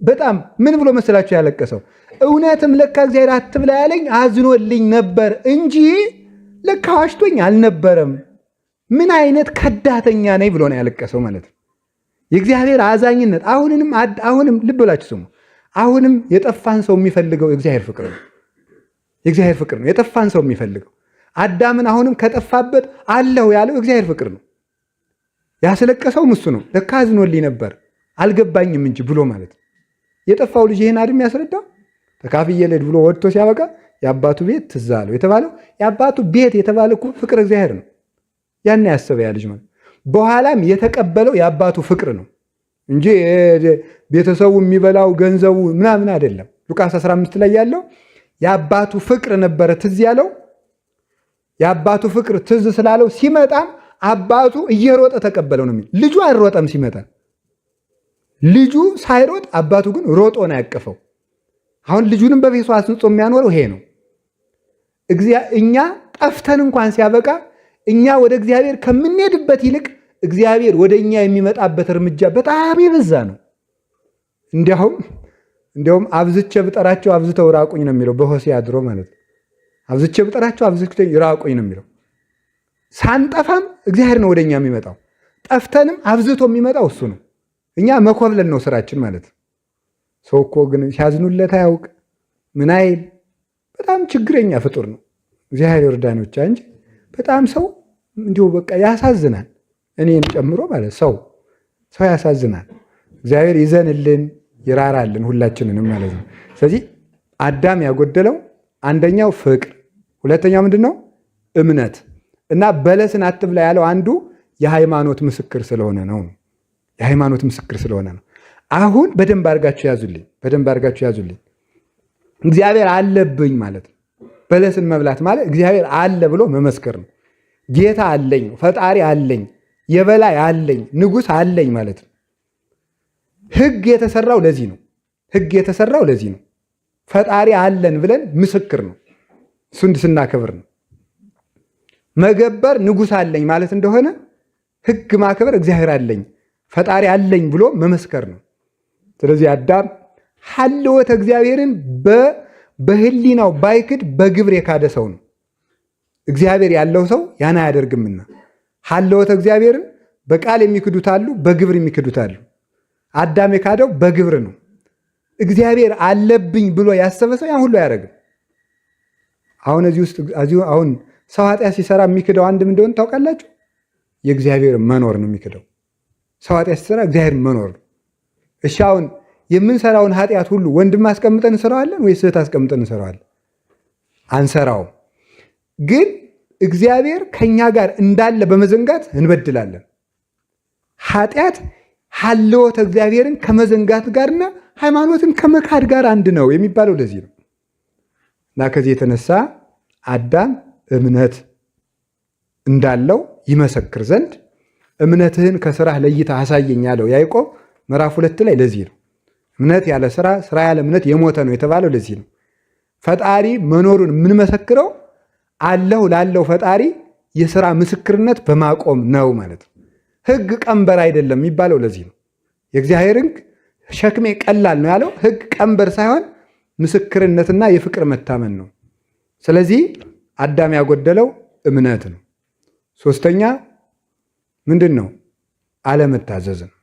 በጣም ምን ብሎ መስላችሁ ያለቀሰው? እውነትም ለካ እግዚአብሔር አትብላ ያለኝ አዝኖልኝ ነበር እንጂ ለካ ዋሽቶኝ አልነበረም። ምን አይነት ከዳተኛ ነኝ ብሎ ነው ያለቀሰው ማለት ነው። የእግዚአብሔር አዛኝነት አሁንም ልብ ብላችሁ ስሙ። አሁንም የጠፋን ሰው የሚፈልገው የእግዚአብሔር ፍቅር ነው። የእግዚአብሔር ፍቅር ነው የጠፋን ሰው የሚፈልገው። አዳምን አሁንም ከጠፋበት አለሁ ያለው የእግዚአብሔር ፍቅር ነው። ያስለቀሰውም እሱ ነው። ለካ አዝኖልኝ ነበር አልገባኝም እንጂ ብሎ ማለት ነው። የጠፋው ልጅ ይህን አይደል የሚያስረዳው? ተካፍዬ ልሂድ ብሎ ወጥቶ ሲያበቃ የአባቱ ቤት ትዝ አለው የተባለው የአባቱ ቤት የተባለ እኮ ፍቅር እግዚአብሔር ነው። ያን ያሰበ ያ ልጅ ማለት በኋላም የተቀበለው የአባቱ ፍቅር ነው እንጂ ቤተሰቡ የሚበላው ገንዘቡ ምናምን አይደለም። ሉቃስ 15 ላይ ያለው የአባቱ ፍቅር ነበረ ትዝ ያለው። የአባቱ ፍቅር ትዝ ስላለው ሲመጣም አባቱ እየሮጠ ተቀበለው ነው የሚል። ልጁ አልሮጠም ሲመጣ። ልጁ ሳይሮጥ አባቱ ግን ሮጦ ነው ያቀፈው። አሁን ልጁንም በቤቱ አስንጾ የሚያኖረው ይሄ ነው። እኛ ጠፍተን እንኳን ሲያበቃ እኛ ወደ እግዚአብሔር ከምንሄድበት ይልቅ እግዚአብሔር ወደ እኛ የሚመጣበት እርምጃ በጣም የበዛ ነው። እንዲያውም አብዝቼ ብጠራቸው አብዝተው ራቁኝ ነው የሚለው በሆሴዕ አድሮ ማለት ነው። አብዝቼ ብጠራቸው አብዝተው ራቁኝ ነው የሚለው። ሳንጠፋም እግዚአብሔር ነው ወደ እኛ የሚመጣው። ጠፍተንም አብዝቶ የሚመጣው እሱ ነው። እኛ መኮብለን ነው ስራችን ማለት ነው። ሰው እኮ ግን ሲያዝኑለት አያውቅ ምን አይል። በጣም ችግረኛ ፍጡር ነው እግዚአብሔር ይርዳኖቻ እንጂ በጣም ሰው እንዲሁ በቃ ያሳዝናል። እኔን ጨምሮ ማለት ሰው ያሳዝናል። እግዚአብሔር ይዘንልን ይራራልን ሁላችንንም ማለት ነው። ስለዚህ አዳም ያጎደለው አንደኛው ፍቅር፣ ሁለተኛው ምንድን ነው? እምነት እና በለስን አትብላ ያለው አንዱ የሃይማኖት ምስክር ስለሆነ ነው። የሃይማኖት ምስክር ስለሆነ ነው። አሁን በደንብ አድርጋችሁ ያዙልኝ። እግዚአብሔር አለብኝ ማለት ነው። በለስን መብላት ማለት እግዚአብሔር አለ ብሎ መመስከር ነው። ጌታ አለኝ፣ ፈጣሪ አለኝ፣ የበላይ አለኝ፣ ንጉሥ አለኝ ማለት ነው። ሕግ የተሰራው ለዚህ ነው። ፈጣሪ አለን ብለን ምስክር ነው። እሱን ስናከብር ነው። መገበር ንጉሥ አለኝ ማለት እንደሆነ ሕግ ማክበር እግዚአብሔር አለኝ ፈጣሪ አለኝ ብሎ መመስከር ነው። ስለዚህ አዳም ሀልወተ እግዚአብሔርን በህሊናው ባይክድ በግብር የካደ ሰው ነው። እግዚአብሔር ያለው ሰው ያን አያደርግምና ሀልወተ እግዚአብሔርን በቃል የሚክዱት አሉ፣ በግብር የሚክዱት አሉ። አዳም የካደው በግብር ነው። እግዚአብሔር አለብኝ ብሎ ያሰበ ሰው ያን ሁሉ አያደርግም። አሁን እዚህ ውስጥ አሁን ሰው ኃጢአት ሲሰራ የሚክደው አንድም እንደሆነ ታውቃላችሁ፣ የእግዚአብሔር መኖር ነው የሚክደው። ሰው ኃጢአት ሲሰራ እግዚአብሔር መኖር ነው። እሺ አሁን የምንሰራውን ኃጢአት ሁሉ ወንድም አስቀምጠን እንሰራዋለን ወይስ እህት አስቀምጠን እንሰራዋለን? አንሰራውም። ግን እግዚአብሔር ከኛ ጋር እንዳለ በመዘንጋት እንበድላለን። ኃጢአት ሀልወተ እግዚአብሔርን ከመዘንጋት ጋርና ሃይማኖትን ከመካድ ጋር አንድ ነው የሚባለው ለዚህ ነው። እና ከዚህ የተነሳ አዳም እምነት እንዳለው ይመሰክር ዘንድ እምነትህን ከስራህ ለይተህ አሳየኝ ያለው ያዕቆብ ምዕራፍ 2 ላይ ለዚህ ነው። እምነት ያለ ስራ፣ ስራ ያለ እምነት የሞተ ነው የተባለው ለዚህ ነው። ፈጣሪ መኖሩን የምንመሰክረው አለሁ ላለው ፈጣሪ የስራ ምስክርነት በማቆም ነው ማለት ነው። ሕግ ቀንበር አይደለም የሚባለው ለዚህ ነው። የእግዚአብሔር ሕግ ሸክሜ ቀላል ነው ያለው ሕግ ቀንበር ሳይሆን ምስክርነትና የፍቅር መታመን ነው። ስለዚህ አዳም ያጎደለው እምነት ነው። ሶስተኛ ምንድን ነው? አለመታዘዝ ነው።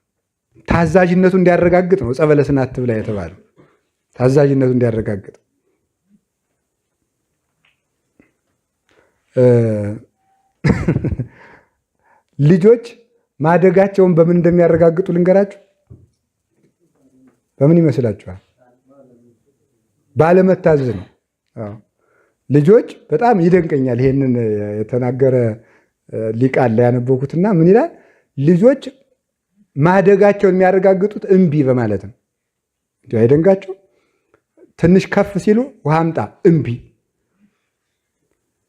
ታዛዥነቱ እንዲያረጋግጥ ነው ዕፀ በለስን አትብላ የተባለው። ታዛዥነቱ እንዲያረጋግጥ ልጆች ማደጋቸውን በምን እንደሚያረጋግጡ ልንገራችሁ። በምን ይመስላችኋል? ባለመታዘዝ ነው። ልጆች በጣም ይደንቀኛል። ይሄንን የተናገረ ሊቅ አለ ያነበብኩትና ምን ይላል? ልጆች ማደጋቸውን የሚያረጋግጡት እምቢ በማለት ነው። አይደንጋችሁ? ትንሽ ከፍ ሲሉ ውሃ አምጣ እምቢ።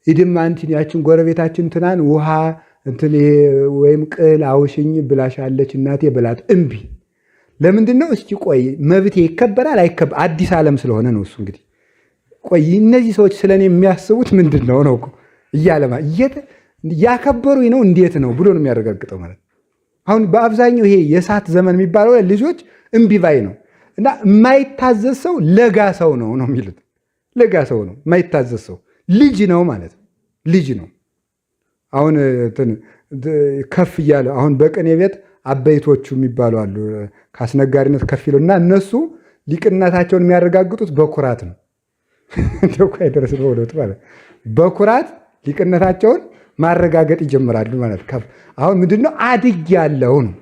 ይድማ እንትን ያችን ጎረቤታችን ትናን ውሃ እንትን ወይም ቅል አውሽኝ ብላሻለች እናቴ ብላት እምቢ። ለምንድን ነው? እስኪ ቆይ መብቴ ይከበራል አይከበር? አዲስ ዓለም ስለሆነ ነው እሱ። እንግዲህ ቆይ እነዚህ ሰዎች ስለኔ የሚያስቡት ምንድን ነው ነው እያለማ ያከበሩኝ ነው እንዴት ነው ብሎ ነው የሚያረጋግጠው ማለት። አሁን በአብዛኛው ይሄ የእሳት ዘመን የሚባለው ልጆች እምቢ ባይ ነው እና የማይታዘዝ ሰው ለጋ ሰው ነው የሚሉት። ለጋ ሰው ነው የማይታዘዝ ሰው ልጅ ነው ማለት ነው። ልጅ ነው። አሁን ከፍ እያለ አሁን በቅኔ ቤት አበይቶቹ የሚባሉ አሉ ከአስነጋሪነት ከፍ ይለው እና እነሱ ሊቅነታቸውን የሚያረጋግጡት በኩራት ነው። እንደው አይደረስ ነው ወደቱ ማለት በኩራት ሊቅነታቸውን ማረጋገጥ ይጀምራሉ ማለት። አሁን ምንድነው አድግ ያለው ነው።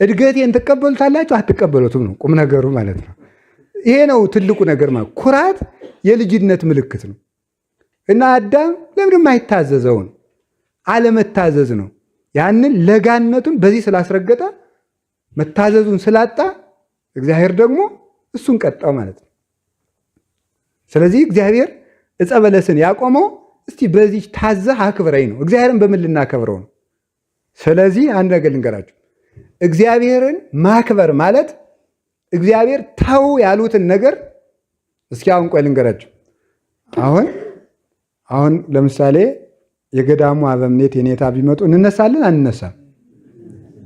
እድገቴን ትቀበሉታላችሁ አትቀበሉትም ነው ቁም ነገሩ ማለት ነው። ይሄ ነው ትልቁ ነገር ማለት። ኩራት የልጅነት ምልክት ነው እና አዳም ለምንም አይታዘዘው ነው አለመታዘዝ ነው። ያንን ለጋነቱን በዚህ ስላስረገጠ መታዘዙን ስላጣ እግዚአብሔር ደግሞ እሱን ቀጣው ማለት ነው። ስለዚህ እግዚአብሔር ዕፀ በለስን ያቆመው እስቲ በዚህ ታዘህ አክብረኝ ነው። እግዚአብሔርን በምን ልናከብረው ነው? ስለዚህ አንድ ነገር ልንገራችሁ። እግዚአብሔርን ማክበር ማለት እግዚአብሔር ተው ያሉትን ነገር እስኪ አሁን ቆይ ልንገራችሁ። አሁን ለምሳሌ የገዳሙ አበምኔት የኔታ ቢመጡ እንነሳለን አንነሳም?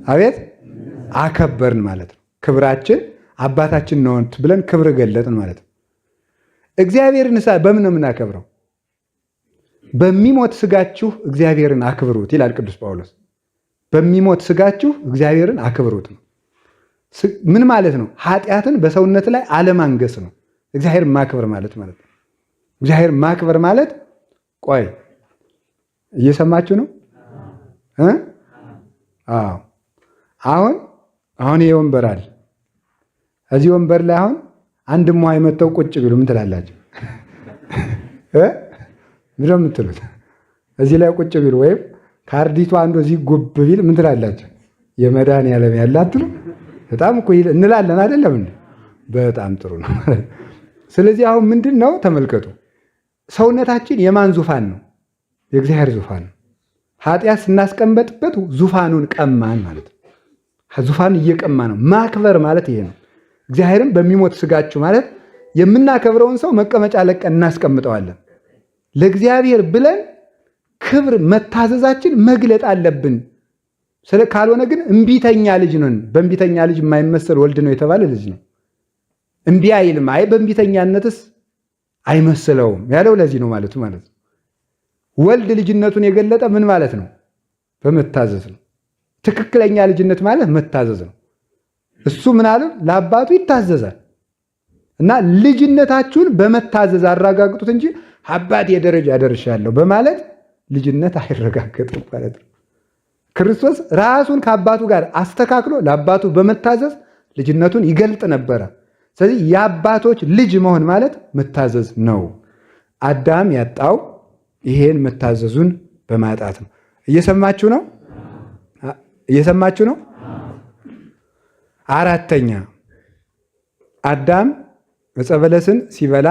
አቤት አከበርን ማለት ነው። ክብራችን አባታችን ነው ብለን ክብር ገለጥን ማለት ነው። እግዚአብሔርን በምን ነው የምናከብረው? በሚሞት ስጋችሁ እግዚአብሔርን አክብሩት ይላል ቅዱስ ጳውሎስ። በሚሞት ስጋችሁ እግዚአብሔርን አክብሩት ነው። ምን ማለት ነው? ኃጢአትን በሰውነት ላይ አለማንገስ ነው እግዚአብሔር ማክበር ማለት ማለት ነው። እግዚአብሔር ማክበር ማለት ቆይ እየሰማችሁ ነው? አሁን ይሄ ወንበር አለ። እዚህ ወንበር ላይ አሁን አንድ ሟይ መተው ቁጭ ቢሉ ምን ትላላችሁ? ምንድነው የምትሉት? እዚህ ላይ ቁጭ ቢሉ ወይም ካርዲቱ አንዱ እዚህ ጉብ ቢል ምን ትላላችሁ? የመድኃኒዓለም ያለ አትሉ? በጣም እኮ እንላለን አይደለም እንዴ? በጣም ጥሩ ነው። ስለዚህ አሁን ምንድን ነው ተመልከቱ። ሰውነታችን የማን ዙፋን ነው? የእግዚአብሔር ዙፋን ነው። ኃጢአት ስናስቀመጥበት ዙፋኑን ቀማን ማለት ነው። ዙፋን እየቀማ ነው። ማክበር ማለት ይሄ ነው። እግዚአብሔርን በሚሞት ስጋችሁ ማለት የምናከብረውን ሰው መቀመጫ ለቀን እናስቀምጠዋለን። ለእግዚአብሔር ብለን ክብር መታዘዛችን መግለጥ አለብን። ካልሆነ ግን እምቢተኛ ልጅ ነን። በእምቢተኛ ልጅ የማይመሰል ወልድ ነው የተባለ ልጅ ነው። እምቢ አይልም። አይ በእምቢተኛነትስ አይመስለውም ያለው ለዚህ ነው ማለቱ ማለት ነው። ወልድ ልጅነቱን የገለጠ ምን ማለት ነው? በመታዘዝ ነው። ትክክለኛ ልጅነት ማለት መታዘዝ ነው። እሱ ምን አለ? ለአባቱ ይታዘዛል። እና ልጅነታችሁን በመታዘዝ አረጋግጡት እንጂ አባቴ ደረጃ ደርሻለሁ በማለት ልጅነት አይረጋገጥም ማለት ነው። ክርስቶስ ራሱን ከአባቱ ጋር አስተካክሎ ለአባቱ በመታዘዝ ልጅነቱን ይገልጥ ነበረ። ስለዚህ የአባቶች ልጅ መሆን ማለት መታዘዝ ነው። አዳም ያጣው ይሄን መታዘዙን በማጣት ነው። እየሰማችሁ ነው? እየሰማችሁ ነው? አራተኛ አዳም ዕፀ በለስን ሲበላ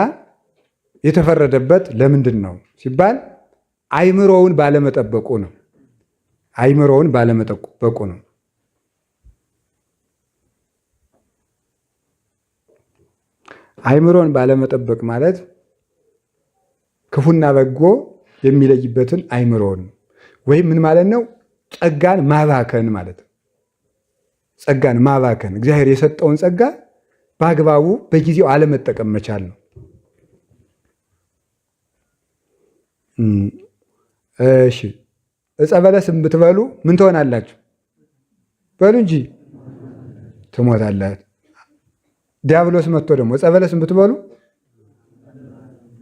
የተፈረደበት ለምንድን ነው ሲባል አይምሮውን ባለመጠበቁ ነው። አይምሮውን ባለመጠበቁ ነው። አይምሮን ባለመጠበቅ ማለት ክፉና በጎ የሚለይበትን አይምሮን ወይም ምን ማለት ነው? ጸጋን ማባከን ማለት ነው። ጸጋን ማባከን እግዚአብሔር የሰጠውን ጸጋ በአግባቡ በጊዜው አለመጠቀም መቻል ነው። እሺ ዕፀ በለስን ብትበሉ ምን ትሆናላችሁ? በሉ እንጂ ትሞታላችሁ። ዲያብሎስ መጥቶ ደግሞ ዕፀ በለስን ብትበሉ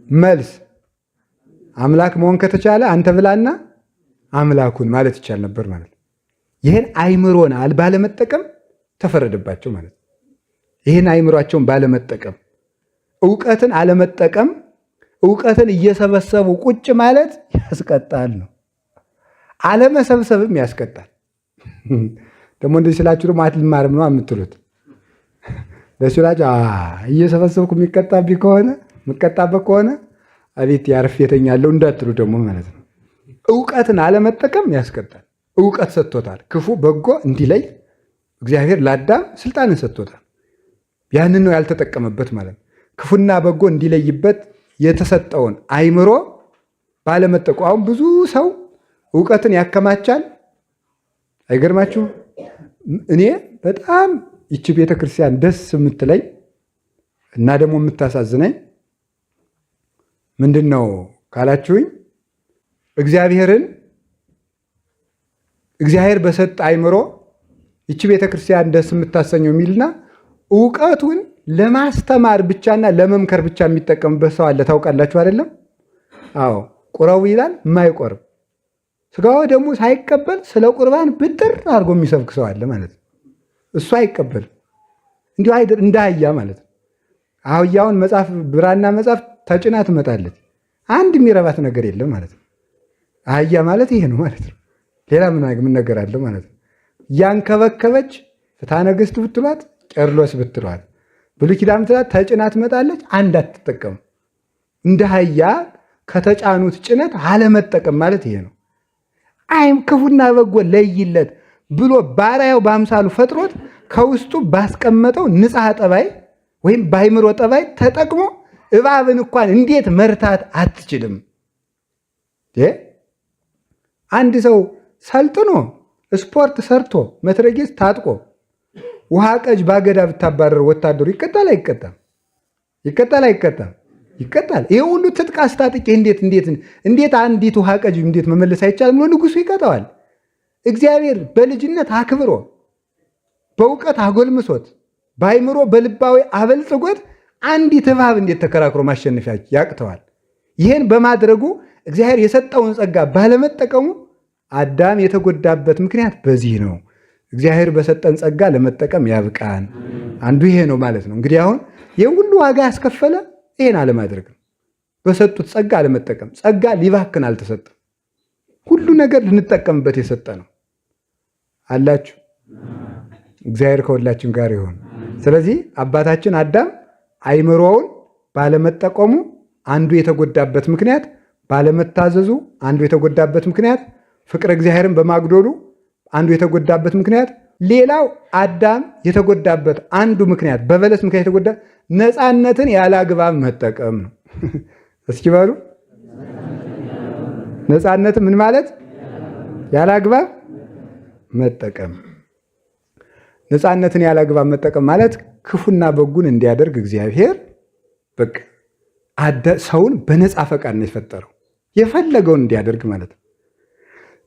መልስ አምላክ መሆን ከተቻለ አንተ ብላና አምላኩን ማለት ይቻል ነበር ማለት ነው። ይህን አይምሮን ባለመጠቀም ተፈረደባቸው ማለት ነው። ይህን አይምሯቸውን ባለመጠቀም እውቀትን አለመጠቀም፣ እውቀትን እየሰበሰቡ ቁጭ ማለት ያስቀጣል ነው። አለመሰብሰብም ያስቀጣል። ደግሞ እንደዚህ ስላችሁ ደግሞ አትልማርም ነው የምትሉት። ለስላችሁ እየሰበሰብኩ የሚቀጣበት ከሆነ አቤት ያርፍ የተኛለው እንዳትሉ ደግሞ ማለት ነው። እውቀትን አለመጠቀም ያስቀጣል። እውቀት ሰጥቶታል። ክፉ በጎ እንዲለይ እግዚአብሔር ለአዳም ስልጣንን ሰጥቶታል። ያንን ነው ያልተጠቀመበት ማለት ነው። ክፉና በጎ እንዲለይበት የተሰጠውን አእምሮ ባለመጠቀሙ አሁን ብዙ ሰው እውቀትን ያከማቻል። አይገርማችሁም? እኔ በጣም ይቺ ቤተክርስቲያን ደስ የምትለኝ እና ደግሞ የምታሳዝነኝ ምንድን ነው ካላችሁኝ፣ እግዚአብሔር በሰጠ አእምሮ ይቺ ቤተክርስቲያን ደስ የምታሰኘው የሚልና እውቀቱን ለማስተማር ብቻና ለመምከር ብቻ የሚጠቀምበት ሰው አለ። ታውቃላችሁ አይደለም? አዎ፣ ቁረቡ ይላል የማይቆርብ ስጋው ደግሞ ሳይቀበል ስለ ቁርባን ብጥር አድርጎ የሚሰብክ ሰው አለ ማለት ነው። እሱ አይቀበልም፣ እንዲሁ እንደ አህያ ማለት ነው። አህያውን መጽሐፍ ብራና መጽሐፍ ተጭና ትመጣለች። አንድ የሚረባት ነገር የለም ማለት ነው። አህያ ማለት ይሄ ነው ማለት ነው። ሌላ ምን ነገር አለ ማለት ነው። ያንከበከበች ፍትሐ ነገሥት ብትሏት፣ ቄርሎስ ብትሏት፣ ብሉይ ኪዳን ብትሏት ተጭና ትመጣለች። አንድ አትጠቀም። እንደ አህያ ከተጫኑት ጭነት አለመጠቀም ማለት ይሄ ነው። አይም ክፉና በጎ ለይለት ብሎ ባሪያው በአምሳሉ ፈጥሮት ከውስጡ ባስቀመጠው ንጽሐ ጠባይ ወይም በአእምሮ ጠባይ ተጠቅሞ እባብን እንኳን እንዴት መርታት አትችልም? አንድ ሰው ሰልጥኖ ስፖርት ሰርቶ መትረጌስ ታጥቆ ውሃ ቀጅ ባገዳ ብታባረር ወታደሩ ይቀጣል አይቀጣም? ይቀጣል አይቀጣም? ይቀጣል። ይሄ ሁሉ ትጥቅ አስታጥቄ እንዴት አንዲት ውሃ ቀጅ እንዴት መመለስ አይቻልም ብሎ ንጉሱ ይቀጣዋል። እግዚአብሔር በልጅነት አክብሮ በእውቀት አጎልምሶት በአይምሮ በልባዊ አበልጽጎት አንዲት እባብ እንዴት ተከራክሮ ማሸነፍ ያቅተዋል? ይህን በማድረጉ እግዚአብሔር የሰጠውን ጸጋ ባለመጠቀሙ አዳም የተጎዳበት ምክንያት በዚህ ነው። እግዚአብሔር በሰጠን ጸጋ ለመጠቀም ያብቃን። አንዱ ይሄ ነው ማለት ነው። እንግዲህ አሁን ይህን ሁሉ ዋጋ ያስከፈለ ይሄን አለማድረግ ነው። በሰጡት ጸጋ አለመጠቀም። ጸጋ ሊባክን አልተሰጠም። ሁሉ ነገር ልንጠቀምበት የሰጠ ነው አላችሁ። እግዚአብሔር ከሁላችን ጋር ይሆን። ስለዚህ አባታችን አዳም አእምሮውን ባለመጠቀሙ አንዱ የተጎዳበት ምክንያት፣ ባለመታዘዙ አንዱ የተጎዳበት ምክንያት፣ ፍቅረ እግዚአብሔርን በማጉደሉ አንዱ የተጎዳበት ምክንያት፣ ሌላው አዳም የተጎዳበት አንዱ ምክንያት በበለስ ምክንያት የተጎዳ ነፃነትን ያለ አግባብ መጠቀም ነው። እስኪ በሉ ነፃነት ምን ማለት? ያለ አግባብ መጠቀም። ነፃነትን ያለ አግባብ መጠቀም ማለት ክፉና በጉን እንዲያደርግ እግዚአብሔር በቃ ሰውን በነፃ ፈቃድ ነው የፈጠረው፣ የፈለገውን እንዲያደርግ ማለት ነው።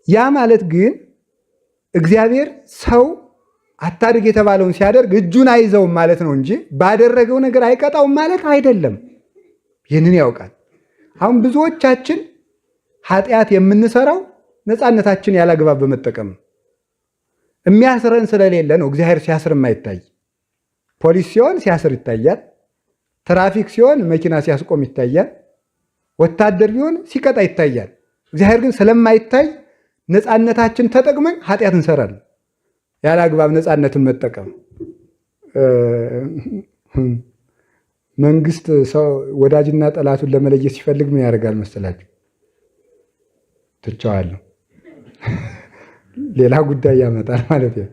ያ ማለት ግን እግዚአብሔር ሰው አታድርግ የተባለውን ሲያደርግ እጁን አይዘውም ማለት ነው እንጂ ባደረገው ነገር አይቀጣውም ማለት አይደለም። ይህንን ያውቃል። አሁን ብዙዎቻችን ኃጢአት የምንሰራው ነፃነታችን ያላግባብ በመጠቀም ነው። የሚያስረን ስለሌለ ነው። እግዚአብሔር ሲያስር የማይታይ ፖሊስ ሲሆን ሲያስር ይታያል። ትራፊክ ሲሆን መኪና ሲያስቆም ይታያል። ወታደር ቢሆን ሲቀጣ ይታያል። እግዚአብሔር ግን ስለማይታይ ነፃነታችን ተጠቅመን ኃጢአት እንሰራለን። ያለ አግባብ ነፃነትን መጠቀም መንግስት ሰው ወዳጅና ጠላቱን ለመለየት ሲፈልግ ምን ያደርጋል መሰላችሁ? ትቸዋለሁ ሌላ ጉዳይ ያመጣል ማለት ነው።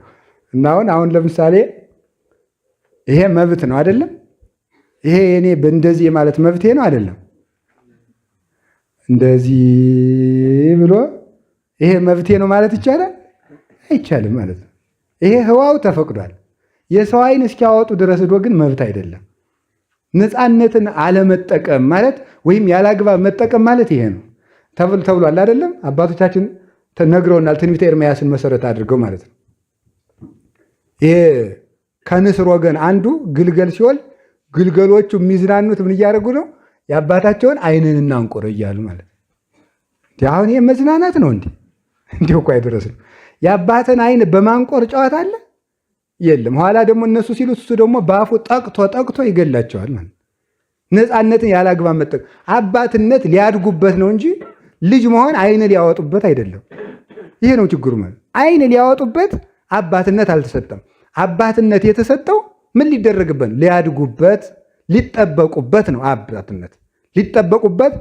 እና አሁን ለምሳሌ ይሄ መብት ነው አይደለም? ይሄ እኔ በእንደዚህ ማለት መብቴ ነው አይደለም? እንደዚህ ብሎ ይሄ መብቴ ነው ማለት ይቻላል? አይቻልም ማለት ነው። ይሄ ህዋው ተፈቅዷል። የሰው አይን እስኪያወጡ ድረስ ዶ ግን መብት አይደለም። ነፃነትን አለመጠቀም ማለት ወይም ያላግባብ መጠቀም ማለት ይሄ ነው ተብሏል አይደለም? አባቶቻችን ነግረውናል። ትንቢተ ኤርምያስን መሰረት አድርገው ማለት ነው። ይሄ ከንስር ወገን አንዱ ግልገል ሲወል ግልገሎቹ የሚዝናኑት ምን እያደረጉ ነው? የአባታቸውን አይንን እናንቆረ እያሉ ማለት ነው። አሁን ይሄ መዝናናት ነው እንዴ? እንዲሁ እኮ አይደረስም። የአባትን አይን በማንቆር ጨዋታ አለ የለም። ኋላ ደግሞ እነሱ ሲሉት እሱ ደግሞ በአፉ ጠቅቶ ይገላቸዋል ማለት። ነፃነትን ያላግባብ መጠቀም አባትነት ሊያድጉበት ነው እንጂ ልጅ መሆን አይን ሊያወጡበት አይደለም። ይሄ ነው ችግሩ ማለት። አይን ሊያወጡበት አባትነት አልተሰጠም። አባትነት የተሰጠው ምን ሊደረግበት? ሊያድጉበት፣ ሊጠበቁበት ነው። አባትነት ሊጠበቁበት፣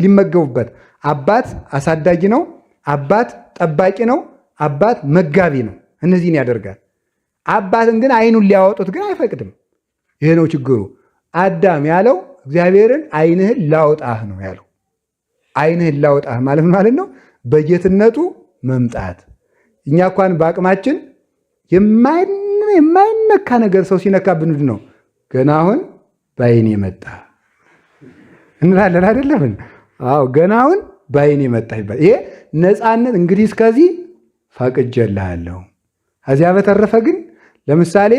ሊመገቡበት። አባት አሳዳጊ ነው። አባት ጠባቂ ነው። አባት መጋቢ ነው። እነዚህን ያደርጋል። አባትን ግን ዓይኑን ሊያወጡት ግን አይፈቅድም። ይሄ ነው ችግሩ። አዳም ያለው እግዚአብሔርን ዓይንህን ላውጣህ ነው ያለው። ዓይንህን ላውጣህ ማለት ነው በጌትነቱ መምጣት። እኛ እንኳን በአቅማችን የማይነካ ነገር ሰው ሲነካብን ምንድን ነው ገና አሁን በዓይኔ መጣ እንላለን አይደለም? አዎ ገና አሁን በዓይኔ መጣ ይባል። ይሄ ነፃነት እንግዲህ እስከዚህ ፈቅጄልሃለሁ። ከዚያ በተረፈ ግን ለምሳሌ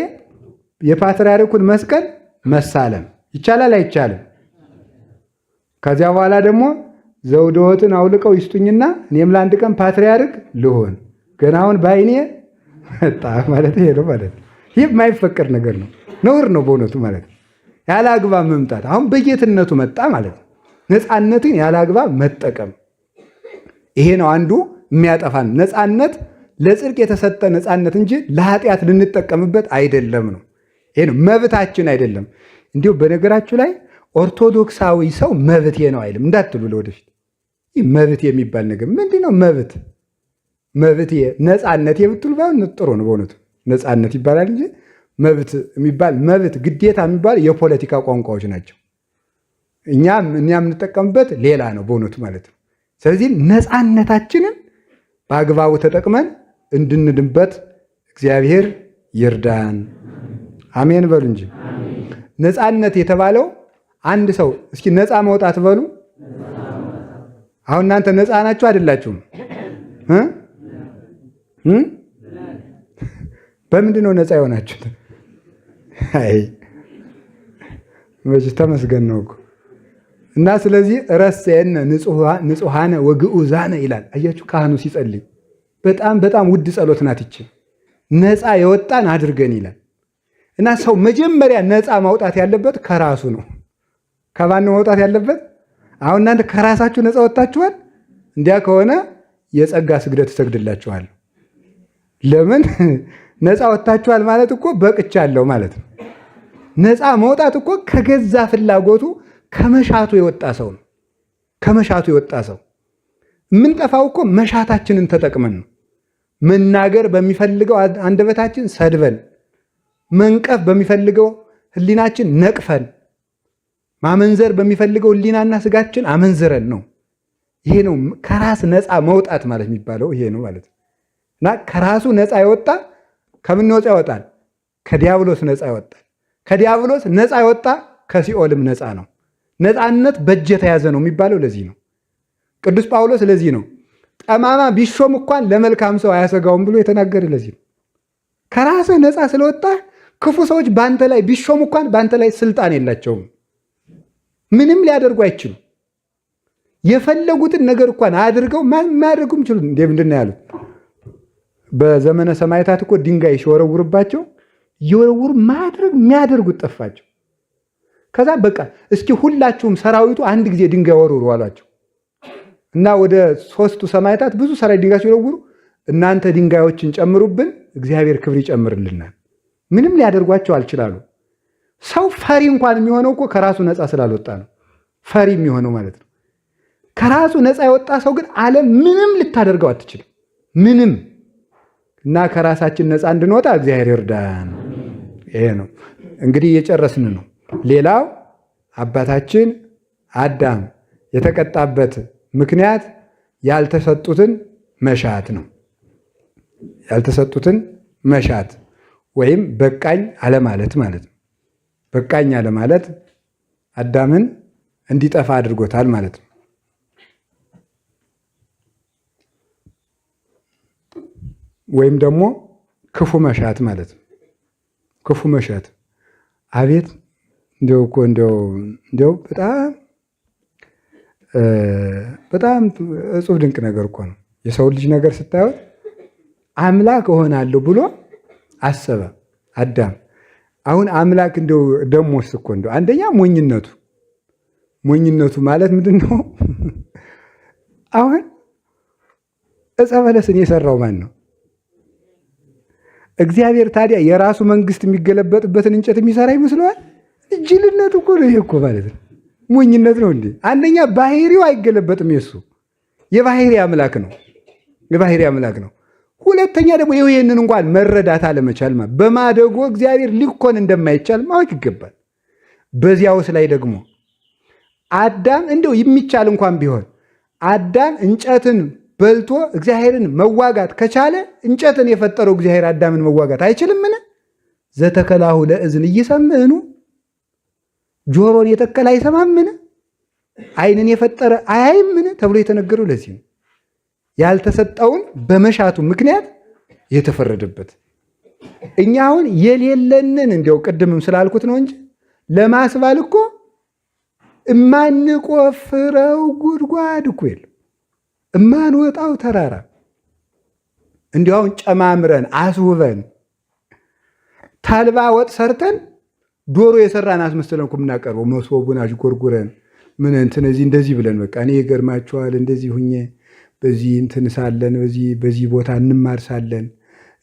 የፓትርያርኩን መስቀል መሳለም ይቻላል አይቻልም? ከዚያ በኋላ ደግሞ ዘውድዎትን አውልቀው ይስጡኝና እኔም ለአንድ ቀን ፓትርያርክ ልሆን ገና አሁን በዓይኔ መጣ ማለት ይሄ ነው ማለት ነው። ይህ የማይፈቀድ ነገር ነው፣ ነውር ነው በእውነቱ ማለት ነው። ያለ አግባብ መምጣት አሁን በጌትነቱ መጣ ማለት ነው። ነፃነትን ያለ አግባብ መጠቀም ይሄ ነው አንዱ የሚያጠፋን። ነፃነት ለጽድቅ የተሰጠ ነፃነት እንጂ ለኃጢአት ልንጠቀምበት አይደለም ነው። ይሄ ነው መብታችን አይደለም። እንዲሁ በነገራችሁ ላይ ኦርቶዶክሳዊ ሰው መብቴ ነው አይልም እንዳትሉ ለወደፊት። ይህ መብት የሚባል ነገር ምንድን ነው? መብት ነፃነት የምትሉ ባይሆን ጥሩ ነው በእውነቱ። ነፃነት ይባላል እንጂ መብት የሚባል መብት ግዴታ የሚባል የፖለቲካ ቋንቋዎች ናቸው። እኛ የምንጠቀምበት ሌላ ነው በእውነቱ ማለት ነው። ስለዚህ ነፃነታችንን በአግባቡ ተጠቅመን እንድንድንበት እግዚአብሔር ይርዳን። አሜን በሉ እንጂ። ነፃነት የተባለው አንድ ሰው እስኪ ነፃ መውጣት በሉ። አሁን እናንተ ነፃ ናችሁ አይደላችሁም? በምንድን ነው ነፃ የሆናችሁት? አይ መቼ ተመስገን ነው እኮ። እና ስለዚህ ረሰየነ ንጹሐነ ወግዑዛነ ይላል። አያችሁ ካህኑ ሲጸልይ በጣም በጣም ውድ ጸሎት ናት ይቺ። ነፃ የወጣን አድርገን ይላል። እና ሰው መጀመሪያ ነፃ ማውጣት ያለበት ከራሱ ነው። ከማን ነው ማውጣት ያለበት? አሁን እናንተ ከራሳችሁ ነፃ ወጣችኋል። እንዲያ ከሆነ የጸጋ ስግደት እሰግድላችኋል። ለምን? ነፃ ወጣችኋል ማለት እኮ በቅቻለሁ ማለት ነው። ነፃ መውጣት እኮ ከገዛ ፍላጎቱ ከመሻቱ የወጣ ሰው ነው። ከመሻቱ የወጣ ሰው የምንጠፋው እኮ መሻታችንን ተጠቅመን ነው። መናገር በሚፈልገው አንደበታችን ሰድበን፣ መንቀፍ በሚፈልገው ሕሊናችን ነቅፈን፣ ማመንዘር በሚፈልገው ሕሊናና ስጋችን አመንዝረን ነው። ይሄ ነው ከራስ ነፃ መውጣት ማለት የሚባለው ይሄ ነው ማለት ነው። እና ከራሱ ነፃ የወጣ ከምን ነፃ ይወጣል? ከዲያብሎስ ነፃ ይወጣል። ከዲያብሎስ ነፃ የወጣ ከሲኦልም ነፃ ነው። ነፃነት በእጅ የተያዘ ነው የሚባለው ለዚህ ነው። ቅዱስ ጳውሎስ ለዚህ ነው ጠማማ ቢሾም እንኳን ለመልካም ሰው አያሰጋውም ብሎ የተናገረ ለዚህ ነው። ከራስህ ነፃ ስለወጣ ክፉ ሰዎች በአንተ ላይ ቢሾም እንኳን በአንተ ላይ ስልጣን የላቸውም። ምንም ሊያደርጉ አይችሉም። የፈለጉትን ነገር እንኳን አድርገው ማያደርጉም ይችሉ። እንዴ ምንድን ነው ያሉት? በዘመነ ሰማዕታት እኮ ድንጋይ ሲወረውርባቸው እየወረውሩ ማድረግ የሚያደርጉት ጠፋቸው። ከዛ በቃ እስኪ ሁላችሁም ሰራዊቱ አንድ ጊዜ ድንጋይ ወርውሩ አሏቸው እና ወደ 3ቱ ሰማዕታት ብዙ ሰራዊት ድንጋይ ሲወረውሩ እናንተ ድንጋዮችን ጨምሩብን እግዚአብሔር ክብር ይጨምርልናል። ምንም ሊያደርጓቸው አልችላሉ። ሰው ፈሪ እንኳን የሚሆነው እኮ ከራሱ ነፃ ስላልወጣ ነው። ፈሪ የሚሆነው ማለት ነው። ከራሱ ነፃ የወጣ ሰው ግን ዓለም ምንም ልታደርገው አትችልም። ምንም። እና ከራሳችን ነፃ እንድንወጣ እግዚአብሔር ይርዳን። ይሄ ነው እንግዲህ እየጨረስን ነው። ሌላው አባታችን አዳም የተቀጣበት ምክንያት ያልተሰጡትን መሻት ነው። ያልተሰጡትን መሻት ወይም በቃኝ አለማለት ማለት ነው። በቃኝ አለማለት አዳምን እንዲጠፋ አድርጎታል ማለት ነው። ወይም ደግሞ ክፉ መሻት ማለት ነው። ክፉ መሻት አቤት እንዲያው እኮ እንዲያው በጣም እጹብ ድንቅ ነገር እኮ ነው። የሰው ልጅ ነገር ስታዩት አምላክ እሆናለሁ ብሎ አሰበ አዳም። አሁን አምላክ እንደው ደሞስ እኮ እንደው አንደኛ ሞኝነቱ ማለት ምንድን ነው? አሁን ዕፀ በለስን የሰራው ማን ነው? እግዚአብሔር ታዲያ የራሱ መንግስት የሚገለበጥበትን እንጨት የሚሰራ ይመስለዋል? ጅልነቱ እኮ ነው ይሄ እኮ ማለት ነው። ሞኝነት ነው እንዴ? አንደኛ ባህሪው አይገለበጥም። የሱ የባህሪ አምላክ ነው። የባህሪ አምላክ ነው። ሁለተኛ ደግሞ ይህንን እንኳን መረዳት አለመቻል በማደጎ እግዚአብሔር ሊኮን እንደማይቻል ማወቅ ይገባል። በዚያውስ ላይ ደግሞ አዳም እንደው የሚቻል እንኳን ቢሆን አዳም እንጨትን በልቶ እግዚአብሔርን መዋጋት ከቻለ እንጨትን የፈጠረው እግዚአብሔር አዳምን መዋጋት አይችልምን? ዘተከላሁ ለእዝን እይሰምዕኑ ጆሮን የተከለ አይሰማምን? ዓይንን የፈጠረ አያይምን? ተብሎ የተነገረው ለዚህ ነው። ያልተሰጠውን በመሻቱ ምክንያት የተፈረደበት። እኛ አሁን የሌለንን እንዲያው ቅድምም ስላልኩት ነው እንጂ ለማስባል እኮ እማንቆፍረው ጉድጓድ እኮ የለም፣ እማንወጣው ተራራ እንዲያው አሁን ጨማምረን አስውበን ታልባ ወጥ ሰርተን ዶሮ የሰራን አስመስለን እኮ የምናቀርበው መሶቡን አሽጎርጉረን ምን እንትን እንደዚህ ብለን በቃ እኔ ይገርማችኋል እንደዚህ ሁኜ በዚህ እንትን ሳለን በዚህ ቦታ እንማር ሳለን